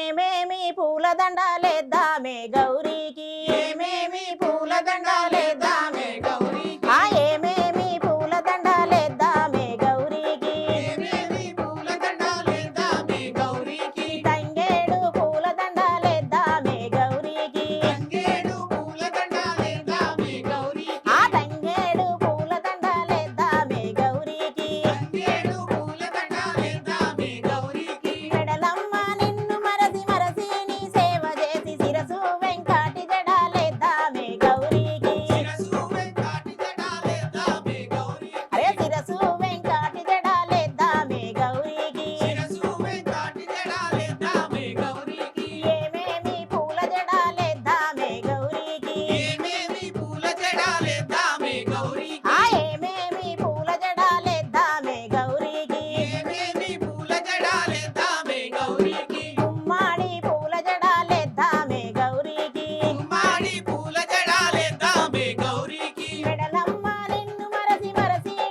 ఏమేమి పూలదండాలేద్దామే గౌరీకి ఏమేమి పూలదండాలేద్దామే గౌరీకి ఏమేమి పూలదండాలేద్దామే గౌరీకి ఏమేమి పూలదండాలేద్దామే గౌరీకి తంగేడు పూలదండాలేద్దామే గౌరీకి తంగేడు పూలదండాలేద్దామే గౌరీకి తంగేడు పూలదండాలేద్దామే గౌరీకి తంగేడు పూలదండాలేద్దామే గౌరీకి మెడలమ్మ నిన్ను మరసి నీ సేవ చేసి శిరసు వెంకాటి జడాలేద్దామే గౌరీకి శిరసు వెంకాటి జడాలేద్దామే గౌరీకి అరే శిరసు వెంకాటి జడాలేద్దామే గౌరీకి శిరసు వెంకాటి జడాలేద్దామే గౌరీకి ఏమేమి పూల జడాలేద్దామే గౌరీకి ఏమేమి పూల జడాలేద్దామే గౌరీకి ఏమేమి పూల జడాలేద్దామే గౌరీకి ఏమేమి పూల జడాలేద్దామే గౌరీకి గుమ్మాడి పూల జడాలేద్దామే గౌరీకి గుమ్మాడి పూల జడాలేద్దామే గౌరీకి మెడలమ్మ నిన్ను మరసి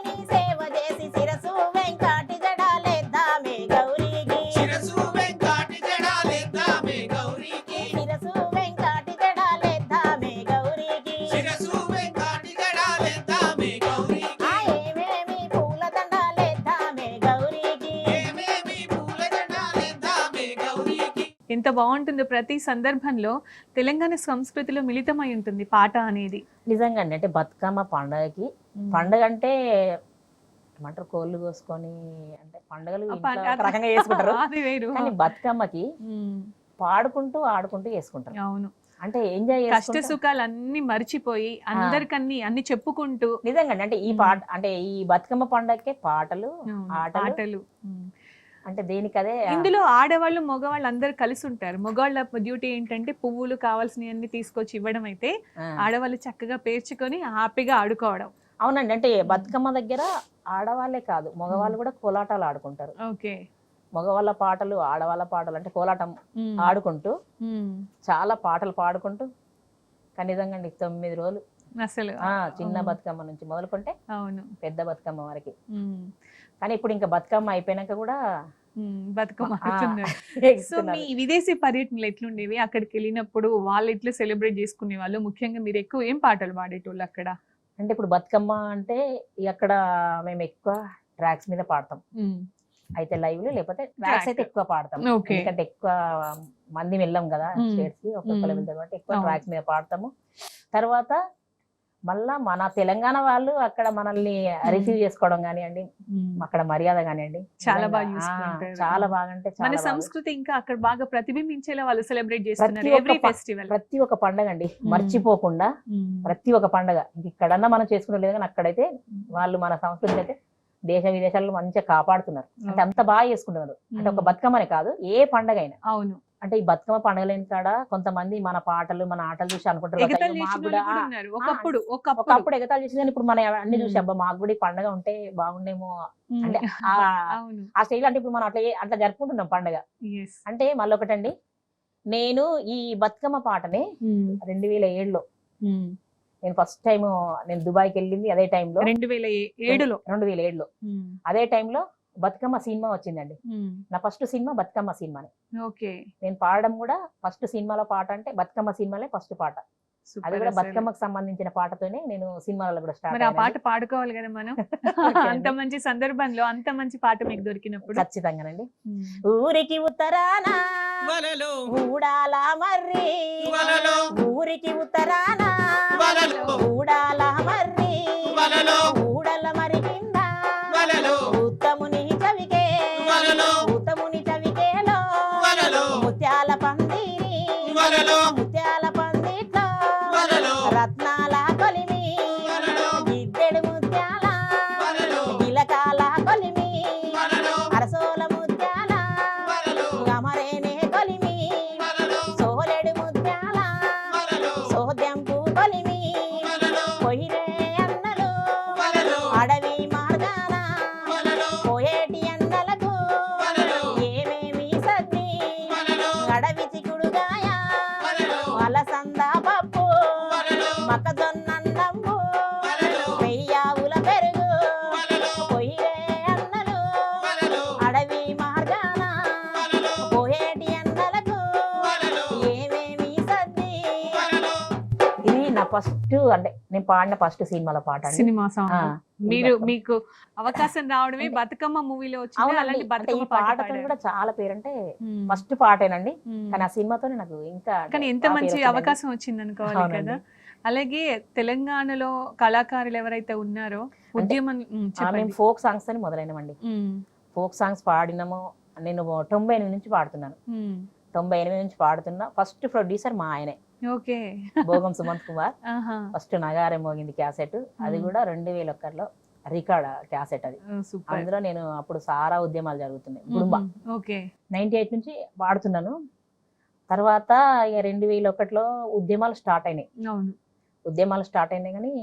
నీ సేవ చేసి శిరసు వెంకాటి జడాలేద్దామే గౌరీకి శిరసు వెంకాటి జడాలేద్దామే గౌరీకి శిరసు వెంకాటి జడాలేద్దామే గౌరీకి శిరసు వెంకాటి జడాలేద్దామే గౌరీకి ఏమేమి పూల దండాలేద్దామే గౌరీకి ఏమేమి పూల జడాలేద్దామే గౌరీకి ఎంత బాగుంటుందో ప్రతి సందర్భంలో తెలంగాణ సంస్కృతిలో మిళితమై ఉంటుంది పాట అనేది. నిజంగా అండి. అంటే బతుకమ్మ పండగకి పండగ అంటే ఏమంటారు కోళ్ళు కోసుకొని అంటే పండుగలు ఇంట్లో ఒక రకంగా చేసుకుంటారు. అది వేరు. కానీ బతుకమ్మకి పాడుకుంటూ ఆడుకుంటూ చేసుకుంటారు. అవును. అంటే ఎంజాయ్ కష్ట సుఖాలు అన్ని మర్చిపోయి అందరికన్నీ అన్ని చెప్పుకుంటూ నిజంగా అంటే ఈ పాట అంటే ఈ బతుకమ్మ పండగకే పాటలు ఆటలు ఆటలు. అంటే దేనికదే ఇందులో ఆడవాళ్ళు మగవాళ్ళు అందరు కలిసి ఉంటారు. మగవాళ్ళ డ్యూటీ ఏంటంటే పువ్వులు కావాల్సినవన్నీ తీసుకొచ్చి ఇవ్వడం అయితే ఆడవాళ్ళు చక్కగా పేర్చుకొని హ్యాపీగా ఆడుకోవడం. అవునండి. అంటే బతుకమ్మ దగ్గర ఆడవాళ్ళే కాదు మగవాళ్ళు కూడా కోలాటాలు ఆడుకుంటారు. ఓకే. మగవాళ్ళ పాటలు ఆడవాళ్ళ పాటలు అంటే కోలాటం ఆడుకుంటూ చాలా పాటలు పాడుకుంటూ నిజంగా 9 రోజులు అసలు చిన్న బతుకమ్మ నుంచి మొదలుకుంటే అవును పెద్ద బతుకమ్మ వరకు. కానీ ఇప్పుడు ఇంకా బతుకమ్మ అయిపోయినాక కూడా బతుకమ్మ ఆడుతున్నారు. సో మీ విదేశీ పర్యటనలు ఎట్లుండేవి? అక్కడికి వెళ్ళినప్పుడు వాళ్ళు ఎట్లా సెలబ్రేట్ చేసుకునే వాళ్ళు? ముఖ్యంగా మీరు ఎక్కువ ఏం పాటలు పాడేటోళ్ళు అక్కడ? అంటే ఇప్పుడు బతుకమ్మ అంటే అక్కడ మేము ఎక్కువ ట్రాక్స్ మీద పాడతాం. అయితే లైవ్ లేకపోతే ట్రాక్స్ అయితే ఎక్కువ పాడతాం. ఎందుకంటే ఎక్కువ మంది వెళ్ళాం కదా స్టేట్స్ కి, ఒక్కొక్కరు వెళ్తాం కాబట్టి ఎక్కువ ట్రాక్స్ మీద పాడతాము. తర్వాత మళ్ళా మన తెలంగాణ వాళ్ళు అక్కడ మనల్ని రిసీవ్ చేసుకోవడం కానివ్వండి, అక్కడ మర్యాద కానివ్వండి, చాలా బాగా చూసుకుంటారు. చాలా బాగా అంటే మన సంస్కృతి ఇంకా అక్కడ బాగా ప్రతిబింబించేలా వాళ్ళు సెలబ్రేట్ చేస్తున్నారు ఎవ్రీ ఫెస్టివల్. ప్రతి ఒక్క పండగ అండి మర్చిపోకుండా ప్రతి ఒక్క పండగ ఇక్కడన్నా మనం చేసుకునే లేదు కానీ అక్కడైతే వాళ్ళు మన సంస్కృతి అయితే దేశ విదేశాల్లో మంచిగా కాపాడుతున్నారు. అంటే అంత బాగా చేసుకుంటున్నారు. అంటే ఒక బతుకమ్మనే కాదు ఏ పండగ అయినా. అవును. అంటే ఈ బతుకమ్మ పండుగలేని కాడ కొంతమంది మన పాటలు మన ఆటలు చూసి అనుకుంటారు ఒకప్పుడు ఎగతాలు చేసి, కానీ ఇప్పుడు మన అన్ని చూసి అబ్బా మాకు కూడా ఈ పండుగ ఉంటే బాగుండేమో అంటే ఆ స్టైల్. అంటే ఇప్పుడు మనం అట్లా జరుపుకుంటున్నాం పండుగ. అంటే మళ్ళీ ఒకటండి, నేను ఈ బతుకమ్మ పాటని 2007లో నేను ఫస్ట్ టైం నేను దుబాయ్కి వెళ్ళింది అదే టైంలో 2007లో అదే టైంలో బతుకమ్మ సినిమా వచ్చిందండి. నా ఫస్ట్ సినిమా బతుకమ్మ సినిమానే. ఓకే. నేను పాడడం కూడా ఫస్ట్ సినిమాలో పాట అంటే బతుకమ్మ సినిమాలే ఫస్ట్ పాట. అది కూడా బతుకమ్మకు సంబంధించిన పాటతోనే నేను సినిమాలలో కూడా స్టార్ట్ మరి ఆ పాట పాడుకోవాలి కదా మనం. అంత మంచి సందర్భంలో అంత మంచి పాట మీకు దొరికినప్పుడు ఖచ్చితంగానండి. ఊరికి ఉత్తరాన వలలో ఊడాల మర్రి వలలో ఊరికి ఉత్తరాన వలలో ఊడాల మర్రి వలలో ఊడల మరి కింద వలలో ఉత్తముని చవికే వలలో ఉత్తముని చవికేలో వలలో ముత్యాల పందిరి వలలో ముత్యాల పందిట్లో వలలో రత్నాల కొలిమి వలలో గిద్దెడు ముత్యాల వలలో గిలకాల కొలిమి వలలో అరసోల ముత్యాల వలలో గమరేనే కొలిమి వలలో సోలెడు ముత్యాల వలలో సోద్యంపు కొలిమి వలలో పొయ్యిరే అన్నలు వలలో అడవి మార్గాన వలలో పోయేటి అన్నలకు వలలో ఏమేమి సద్ది వలలో అడవి చిక్కుడుగాయ వలలో అలసంద పప్పు వలలో మొక్కజొన్న నమ్ము వలలో వెయ్యావుల పెరుగు వలలో పొయ్యిరే అన్నలు వలలో అడవి మార్గాన వలలో పోయేటి అన్నలకు వలలో ఏమేమి సద్ది వలలో ఇది నా ఫస్ట్ అంటే నేను పాడిన ఫస్ట్ సినిమాలో పాట అండి. Cinema song. ఆ, మీరు బతుకమ్మ. మీకు అవకాశం రావడమే బతుకమ్మ మూవీలో వచ్చింది. అవునండి. అలాంటి అంటే ఈ బతుకమ్మ పాట పాటతో పాడారు. కూడా చాలా పేరంటే మ్మ్. ఫస్ట్ పాటేనండి. మ్మ్. కానీ ఆ సినిమాతోనే నాకు ఇంకా కానీ ఎంత బాగా మంచి పేరు వచ్చిందండి. అవకాశం వచ్చింది అనుకోవాలి అవునండి. కదా. అలాగే తెలంగాణలో కళాకారులు ఎవరైతే ఉన్నారో ఉద్యమం మేము చెప్పండి. ఫోక్ సాంగ్స్ అని మొదలైనవండి. మ్మ్. Folk songs పాడినాము. నేను 98 నుంచి పాడుతున్నాను. మ్మ్. 98 నుంచి పాడుతున్నా. ఫస్ట్ ప్రొడ్యూసర్ మా ఆయనే, ఓకే. భోగం సుమంత్ కుమార్. ఆహా. ఫస్ట్ నగారే మోగింది క్యాసెట్. అది కూడా 2001లో రికార్డ్ క్యాసెట్ అది. సూపర్. అందులో నేను అప్పుడు సారా ఉద్యమాలు జరుగుతున్నాయి. గుడుంబ ఓకే. 98 నుంచి పాడుతున్నాను. తర్వాత ఇక 2001లో ఉద్యమాలు స్టార్ట్ అయినాయి. అవును. ఉద్యమాలు స్టార్ట్ అయినాయి కానీ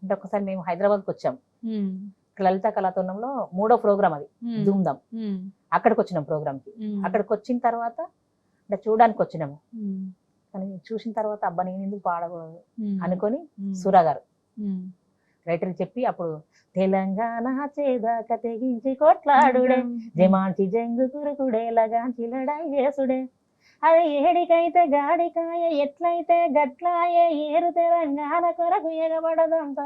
అంటే ఒకసారి మేము హైదరాబాద్కి వచ్చాం. మ్మ్. లలిత కళాతోరణంలో 3వ ప్రోగ్రామ్ అది, మ్మ్. ధూమ్ధామ్. మ్మ్. అక్కడికి వచ్చినాం ప్రోగ్రామ్కి. మ్మ్. అక్కడికి వచ్చిన తర్వాత అంటే చూడడానికి వచ్చినాము. మ్మ్. కానీ చూసిన తర్వాత అబ్బా నేను ఎందుకు పాడకూడదు మ్మ్. అనుకొని మ్మ్. సురా గారు మ్మ్. రైటర్కి చెప్పి అప్పుడు తెలంగాణ చేదాక తెగించి కొట్లాడుడే జమాంచి జంగు కురుకుడే లగాంచి లడాయి చేసుడే అది ఏడికైతే గాడికాయ ఎట్లయితే గట్లాయే ఏరు తెలంగాణ కొరకు ఎగబడదంత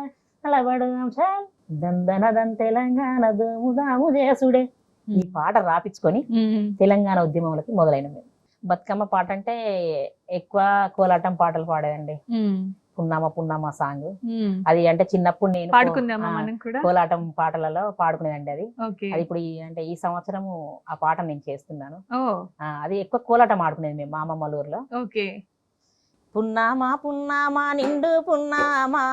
అలబడదాం సార్ దందనదం తెలంగాణ దోముదాము చేసుడే. ఈ పాట రాపించుకొని మ్మ్. తెలంగాణ ఉద్యమంలోకి మొదలైన మేము. బతుకమ్మ పాట అంటే ఎక్కువ కోలాటం పాటలు పాడేదండి. మ్మ్. పున్నామ పున్నామ సాంగ్ మ్మ్. అది అంటే చిన్నప్పుడు నేను పాడుకుందామా మనం కూడా? కోలాటం పాటలలో పాడుకునేదండి అది. ఓకే. అది ఇప్పుడు అంటే ఈ సంవత్సరము ఆ పాట నేను చేస్తున్నాను. ఓ. అది ఎక్కువ కోలాటం ఆడుకునేది మేము మా అమ్మమ్మ ఊర్లో. ఓకే. పున్నామా పున్నామా నిండు పున్నామా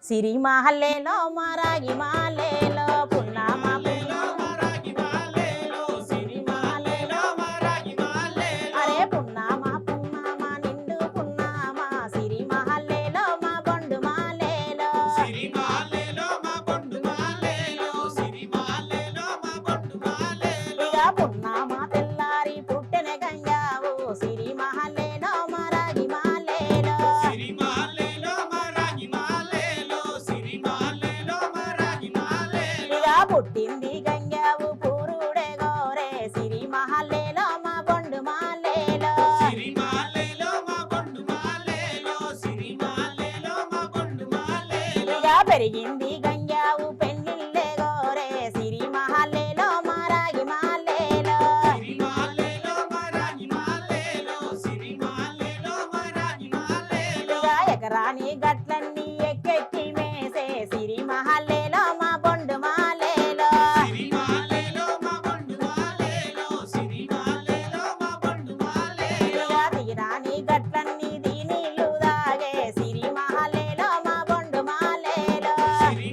సిరి మహల్లేలో మరాగి మాలేలో పున్నామా మాలేలో మరాగి మాలేలో సిరి మాలేలో మరాగి మాలేలో అరే పున్నామా పున్నామా నిండు పున్నామా సిరి మహల్లేలో మా బొండు మాలేలో సిరి మాలేలో మా బొండు మాలేలో సిరి మాలేలో మా బొండు మాలేలో ఇక పున్నామా తెల్లారి పుట్టెన గంగావు సిరి మహల్లేలో మరాగి మాలేలో సిరి మాలేలో మరాగి మాలేలో సిరి మాలేలో మరాగి మాలేలో ఇక పుట్టింది గంగావు పూరుడే గోరే సిరి మహల్లేలో మా బొండు మాలేలో సిరి మాలేలో మా బొండు మాలేలో సిరి మాలేలో మా బొండు మాలేలో ఇక పెరిగింది గంగావు పెళ్ళిళ్ళే గోరే సిరి మహల్లేలో మరాగి మాలేలో సిరి మాలేలో మరాగి మాలేలో సిరి మాలేలో మరాగి మాలేలో ఇక ఎకరాని గట్లన్నీ ఎక్కెక్కి మేసే సిరి మహల్లేలో మా బొండు మాలేలో సిరి మాలేలో మా బొండు మాలేలో సిరి మాలేలో మా బొండు మాలేలో ఇక తీరాని గట్లన్నీ దీనిలు దాగే సిరి మహల్లేలో మా బొండు మాలేలో సిరి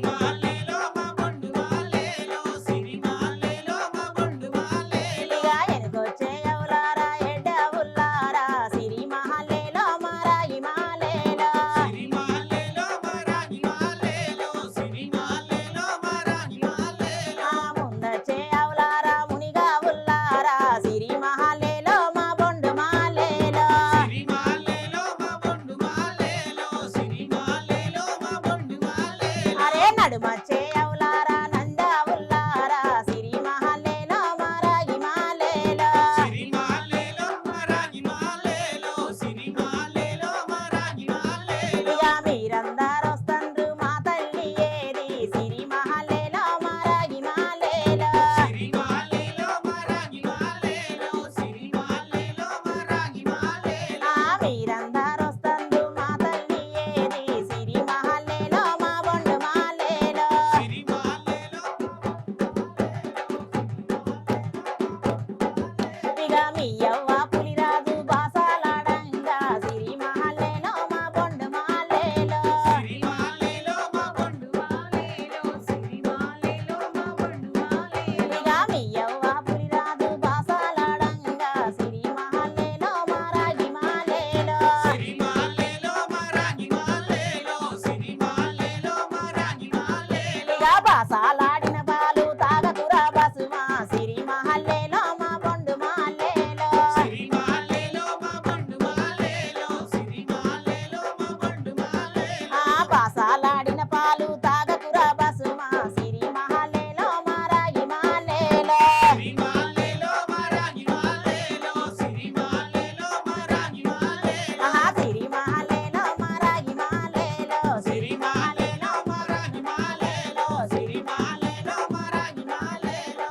మియ్యవ్వ పులిరాజు బాసాలాడంగా సిరి మహల్లేలో మా బొండు మాలేలో సిరిమాలేలో మా బొండు మాలేలో సిరిమాలేలో మా బొండు మాలేలో ఇక మియ్యవ్వ పులిరాజు బాసాలాడంగా సిరి మహల్లేలో మా రాగి మాలేలో సిరిమాలేలో మా రాగి మాలేలో సిరిమాలేలో మా రాగి మాలేలో ఇక బాసాలాడిన పాలు తాగకురా బసుమా సిరి మహల్లేలో మా బొండు మాలేలో సిరిమాలేలో మా బొండు మాలేలో సిరిమాలేలో మా బొండు మాలేలో ఆ బాసాలాడిన పాలు తాగకురా బసుమా సిరి మహల్లేలో మా రాగి మాలేలో సిరిమాలేలో మా రాగి మాలేలో సిరిమాలేలో మా రాగి మాలేలో ఆహా సిరి మహల్లేలో మా రాగి మాలేలో సిరిమాలేలో మా రాగి మాలేలో సిరిమాలేలో మా రాగి మాలేలో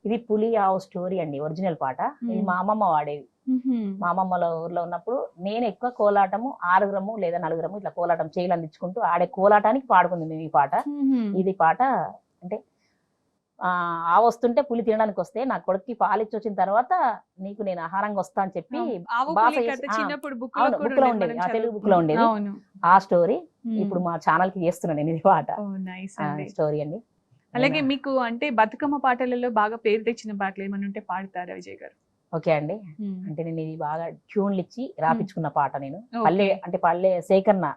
ఇది పులి ఆవు స్టోరీ అండి, ఒరిజినల్ పాట. ఇది మా అమ్మమ్మ వాడేది. మా అమ్మమ్మల ఊర్లో ఉన్నప్పుడు నేను ఎక్కువ కోలాటము 6 లేదా 4 ఇట్లా కోలాటం చేయలు అందించుకుంటూ ఆడే కోలాటానికి పాడుకుంది మేము ఈ పాట. ఇది పాట అంటే ఆవు వస్తుంటే పులి తినడానికి వస్తే నా కొడుక్కి పాలిచ్చి వచ్చిన తర్వాత నీకు నేను ఆహారంగా వస్తా అని చెప్పి ఆవు బాస పులి చేసి- కథ చిన్నప్పుడు బుక్ అవును, book లో ఉండేది, ఆ తెలుగు book లో ఉండేది. అవును. ఆ స్టోరీ ఇప్పుడు మా ఛానల్ కి చేస్తున్నాను నేను ఈ పాట. నైస్ అండి. స్టోరీ అండి. అలాగే మీకు అంటే బతుకమ్మ పాటలలో బాగా పేరు తెచ్చిన పాటలు ఏమైనా ఉంటే పాడతారా విజయ్ గారు? ఓకే అండి. అంటే నేను ఇది బాగా ట్యూన్లు ఇచ్చి రాపించుకున్న పాట. నేను Okay. పల్లె సేకరణ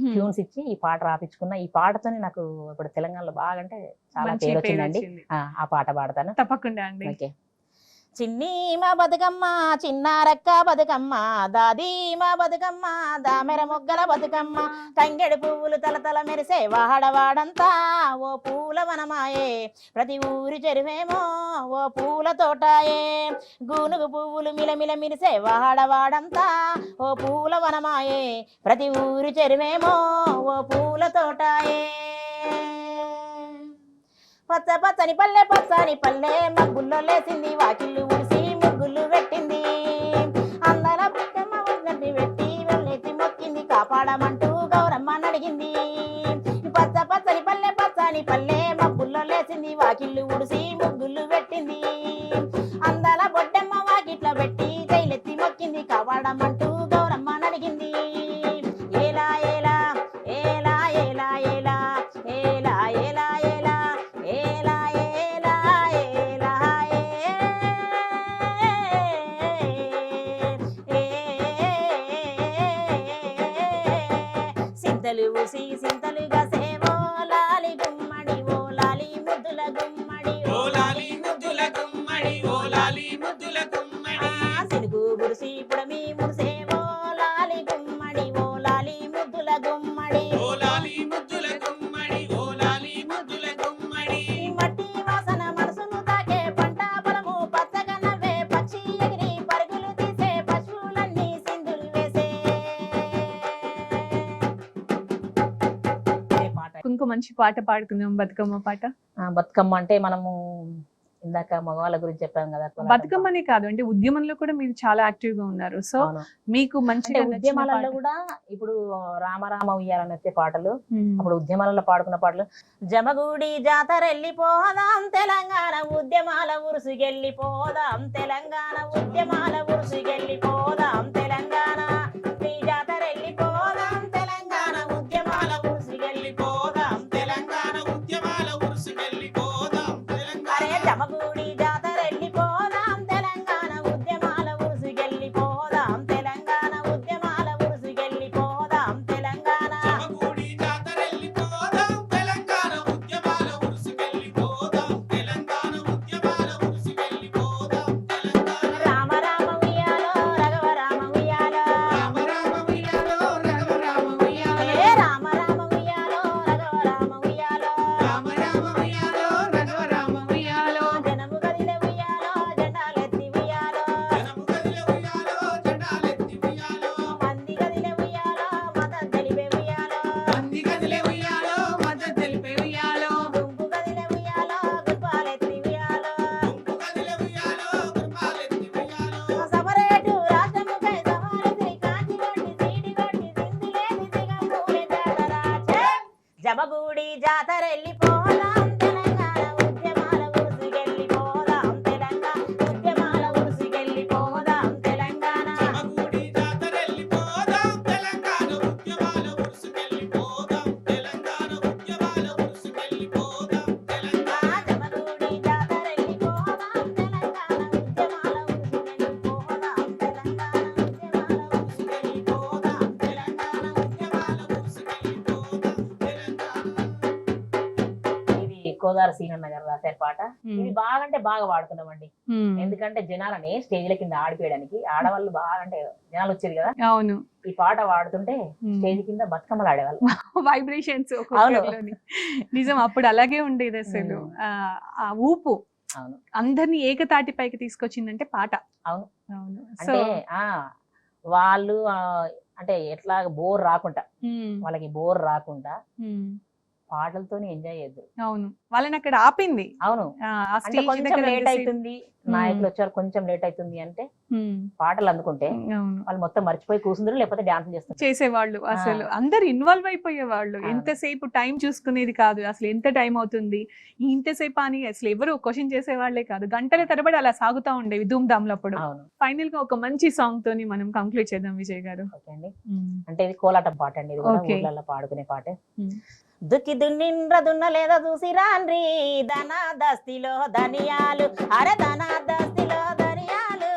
ట్యూన్స్ ఇచ్చి ఈ పాట రాపించుకున్న. ఈ పాటతోనే నాకు ఇప్పుడు తెలంగాణలో బాగా అంటే చాలా మంచి పేరు పేరు వచ్చిందండి. వచ్చింది. ఆ పాట పాడతాను. తప్పకుండా అండి. ఓకే. చిన్నీమ బతుకమ్మ చిన్నారక్క బతుకమ్మ దాదీమ బతుకమ్మ దామెర మొగ్గల బతుకమ్మ తంగెడు పువ్వులు తలతల మెరిసే వాడవాడంతా ఓ పూల వనమాయే ప్రతి ఊరి చెరువేమో ఓ పూల తోటాయే గూనుగు పువ్వులు మిలమిల మిరిసే వాడవాడంతా ఓ పూల వనమాయే ప్రతి ఊరి చెరువేమో ఓ పూల తోటాయే పచ్చ పచ్చని పల్లె మగ్గుల్లో లేసింది వాకిళ్ళు ఉడిసి ముగ్గులు పెట్టింది అందర బతుకమ్మ ఉన్నది పెట్టి వెళ్ళేసి మొక్కింది కాపాడమంటూ గౌరమ్మ అడిగింది పచ్చ పచ్చని పల్లె మగ్గుల్లో లేసింది వాకిళ్ళు ఉడిసి ముగ్గులు పెట్టింది అందల బొడ్డమ్మ వాకిట్లో పెట్టి జైలెత్తి మొక్కింది కాపాడమంటూ గౌరమ్మ అడిగింది ఏలా ఏలా ఏలా ఏలా ఏలా ఏలా ఏలా ఏలా ఏలా ఏలా ఏలా సింతలు ఊసి సింతలుగా సేవో లాలి గుమ్మడి ఓ లాలి ముద్దుల గుమ్మడి ఓ లాలి ముద్దుల గుమ్మడి ఓ లాలి ముద్దుల గుమ్మడి సినుగు గురిసి పుడమి మురిసేవో లాలి గుమ్మడి ఓ లాలి ముద్దుల గుమ్మడి ఓ లాలి ముద్దుల గుమ్మడి ఓ లాలి ముద్దుల గుమ్మడి మట్టి వాసన మనసును తాకే పంట పొలము పచ్చగా నవ్వే పక్షి ఎగిరి పరుగులు తీసే పశువులన్నీ సింధులు వేసే పాట. ఇంకో మంచి పాట పాడుకుందాం, బతుకమ్మ పాట. బతుకమ్మ అంటే మనము ఇందాక మగవాళ్ళ గురించి చెప్పాం కదా. కోలాటం. బతుకమ్మనే కాదు అంటే ఉద్యమంలో కూడా మీరు చాలా యాక్టివ్ గా ఉన్నారు. సో అవును. మీకు అంటే మంచిగా నచ్చిన ఉద్యమాలలో పాట. కూడా ఇప్పుడు రామ రామ ఉయ్యాలని వచ్చే పాటలు, మ్మ్. అప్పుడు ఉద్యమాలలో పాడుకున్న పాటలు. జమగూడి జాతరెళ్ళిపోదాం తెలంగాణ ఉద్యమాల ఉరుసుకెళ్ళిపోదాం తెలంగాణ ఉద్యమాల ఉరుసుకెళ్ళిపోదాం తెలంగాణ ఈ జాతరెళ్ళిపోదాం తెలంగాణ ఉద్యమాల ఉరుసుకెళ్ళిపోదాం తెలంగాణ ఉద్యమాల ఉరుసుకెళ్ళిపోదాం తెలంగాణ అరే జమగూడి జాతరెళ్ళిపోదాం తెలంగాణ ఉద్యమాల ఉరుసుకెళ్ళిపోదాం తెలంగాణ ఉద్యమాల ఉరుసుకెళ్ళిపోదాం తెలంగాణ జమగూడి జాతరెళ్ళిపోదాం తెలంగాణ ఉద్యమాల ఉరుసుకెళ్ళిపోదాం తెలంగాణ ఉద్యమాల ఉరుసుకెళ్ళిపోదాం తెలంగాణ రామ రామ ఉయ్యాలో రఘవ రామ ఉయ్యాలో రామ రామ ఉయ్యాలో రఘవ రామ ఉయ్యాలో ఏ రామ రామ ఉయ్యాలో రఘవ రామ ఉయ్యాలో రామ రామ ఉయ్యాలో రఘవ రామ ఉయ్యాలో జనమ గోదావరి సీనన్న గారు రాశారు పాట. ఇది బాగా అంటే బాగా వాడుకున్నామండి. ఎందుకంటే జనాలని స్టేజ్ల కింద ఆడిపోయడానికి ఆడవాళ్ళు బాగా అంటే జనాలు వచ్చేది కదా, అవును. ఈ పాట వాడుతుంటే స్టేజ్ కింద బతుకమ్మలు ఆడేవాళ్ళు. వైబ్రేషన్స్ అవును. నిజం, అప్పుడు అలాగే ఉండేది అసలు. ఆ ఊపు అవును, అందరినీ ఏకతాటిపైకి తీసుకొచ్చిందంటే పాట. అవును. అవును. అంటే వాళ్ళు అంటే ఎట్లా బోర్ రాకుండా, వాళ్ళకి బోర్ రాకుండా పాటలతోనే ఎంజాయ్ చేద్దాం. అవును, వాళ్ళని అక్కడ ఆపింది. అవును, అంటే కొంచెం లేట్ అవుతుంది, నాయకులు వచ్చారు కొంచెం లేట్ అవుతుంది అంటే పాటలు అందుకుంటే వాళ్ళు మొత్తం మర్చిపోయి కూర్చుందరు, లేకపోతే డాన్స్ చేస్తారు, చేసేవాళ్ళు. అసలు అందరు ఇన్వాల్వ్ అయిపోయేవాళ్ళు. ఎంతసేపు టైం చూసుకునేది కాదు, అసలు ఎంత టైం అవుతుంది ఇంతసేపు అని అసలు ఎవరు క్వశ్చన్ చేసేవాళ్లే కాదు. గంటల తరబడి అలా సాగుతా ఉండేవి ధూమ్ ధామ్లప్పుడు. ఫైనల్ గా ఒక మంచి సాంగ్ తోని మనం కంక్లూడ్ చేద్దాం విజయ్ గారు. ఓకే అండి. అంటే ఇది కోలాటం పాట అండి, ఇది కూడా ఊర్లలో పాడుకునే పాటే. దుక్కి దున్నిండ్ర దున్న లేదా చూసి రాన్రి ధన దస్తిలో ధనియాలు, అరే ధన దస్తిలో ధనియాలు,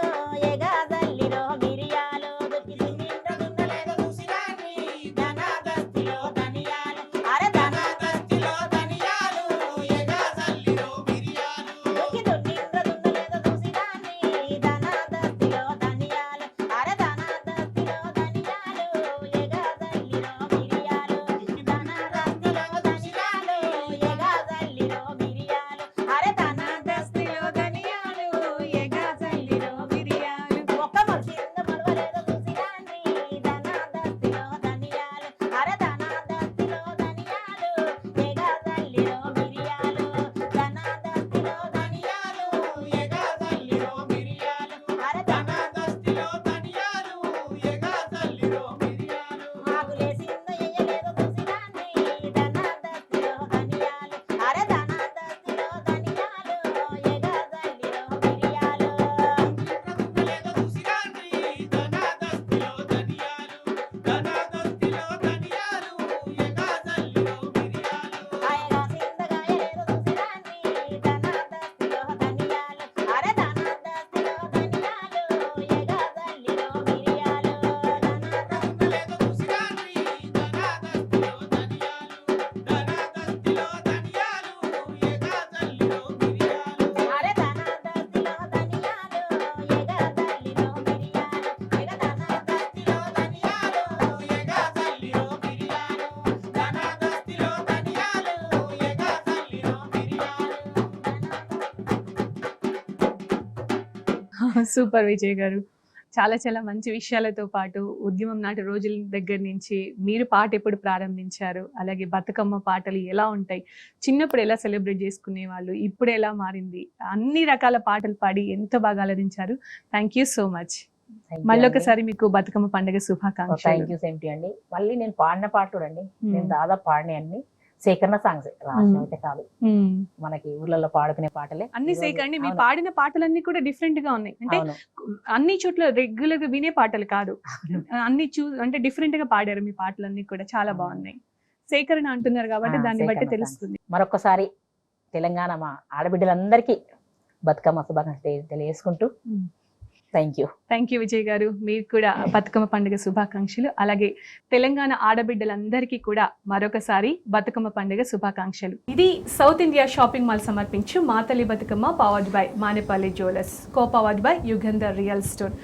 ఎగా దల్లిలో మిరియాలు. దుక్కి దున్నిండ్ర దున్న లేదా చూసి రాన్రి ధన దస్తిలో ధనియాలు, అరే ధన దస్తిలో ధనియాలు, ఎగా దల్లిలో మిరియాలు. దుక్కి దున్నిండ్ర దున్న లేదా చూసి రాన్రి ధన దస్తిలో ధనియాలు, అరే ధన దస్తిలో ధనియాలు, ఎగా దల్లిలో మిరియాలు. ధన సూపర్ విజయ్ గారు, చాలా చాలా మంచి విషయాలతో పాటు ఉద్యమం నాటి రోజుల దగ్గర నుంచి మీరు పాట ఎప్పుడు ప్రారంభించారు, అలాగే బతుకమ్మ పాటలు ఎలా ఉంటాయి, చిన్నప్పుడు ఎలా సెలబ్రేట్ చేసుకునే వాళ్ళు, ఇప్పుడు ఎలా మారింది, అన్ని రకాల పాటలు పాడి ఎంతో బాగా అలరించారు. Thank you so much. మళ్ళీ ఒకసారి మీకు బతుకమ్మ పండుగ శుభాకాంక్షలు. థ్యాంక్ యూ సేమ్ టు అండి. మళ్ళీ నేను పాడిన పాటలు అండి, నేను దాదాపు పాడిన అన్ని సేకరణ సాంగ్స్, రాష్ట్రం అయితే కాదు, మనకి ఊర్లలో పాడుకునే పాటలే అన్ని సేకరణ. మీరు పాడిన పాటలన్నీ కూడా డిఫరెంట్ గా ఉన్నాయి, అంటే అన్ని చోట్ల రెగ్యులర్ గా వినే పాటలు కాదు, అన్ని అంటే డిఫరెంట్ గా పాడారు. మీ పాటలన్నీ కూడా చాలా బాగున్నాయి. సేకరణ అంటున్నారు కాబట్టి దాన్ని బట్టి తెలుస్తుంది. మరొకసారి తెలంగాణ మా ఆడబిడ్డలందరికీ బతుకమ్మ శుభాకాంక్షలు తెలియజేసుకుంటూ థ్యాంక్ యూ విజయ్ గారు. మీరు కూడా బతుకమ్మ పండుగ శుభాకాంక్షలు. అలాగే తెలంగాణ ఆడబిడ్డలందరికీ కూడా మరొకసారి బతుకమ్మ పండుగ శుభాకాంక్షలు. ఇది సౌత్ ఇండియా షాపింగ్ మాల్ సమర్పించు మా తల్లి Bathukamma, powered by Manepalli jewellers, co powered by Yugandhar real story.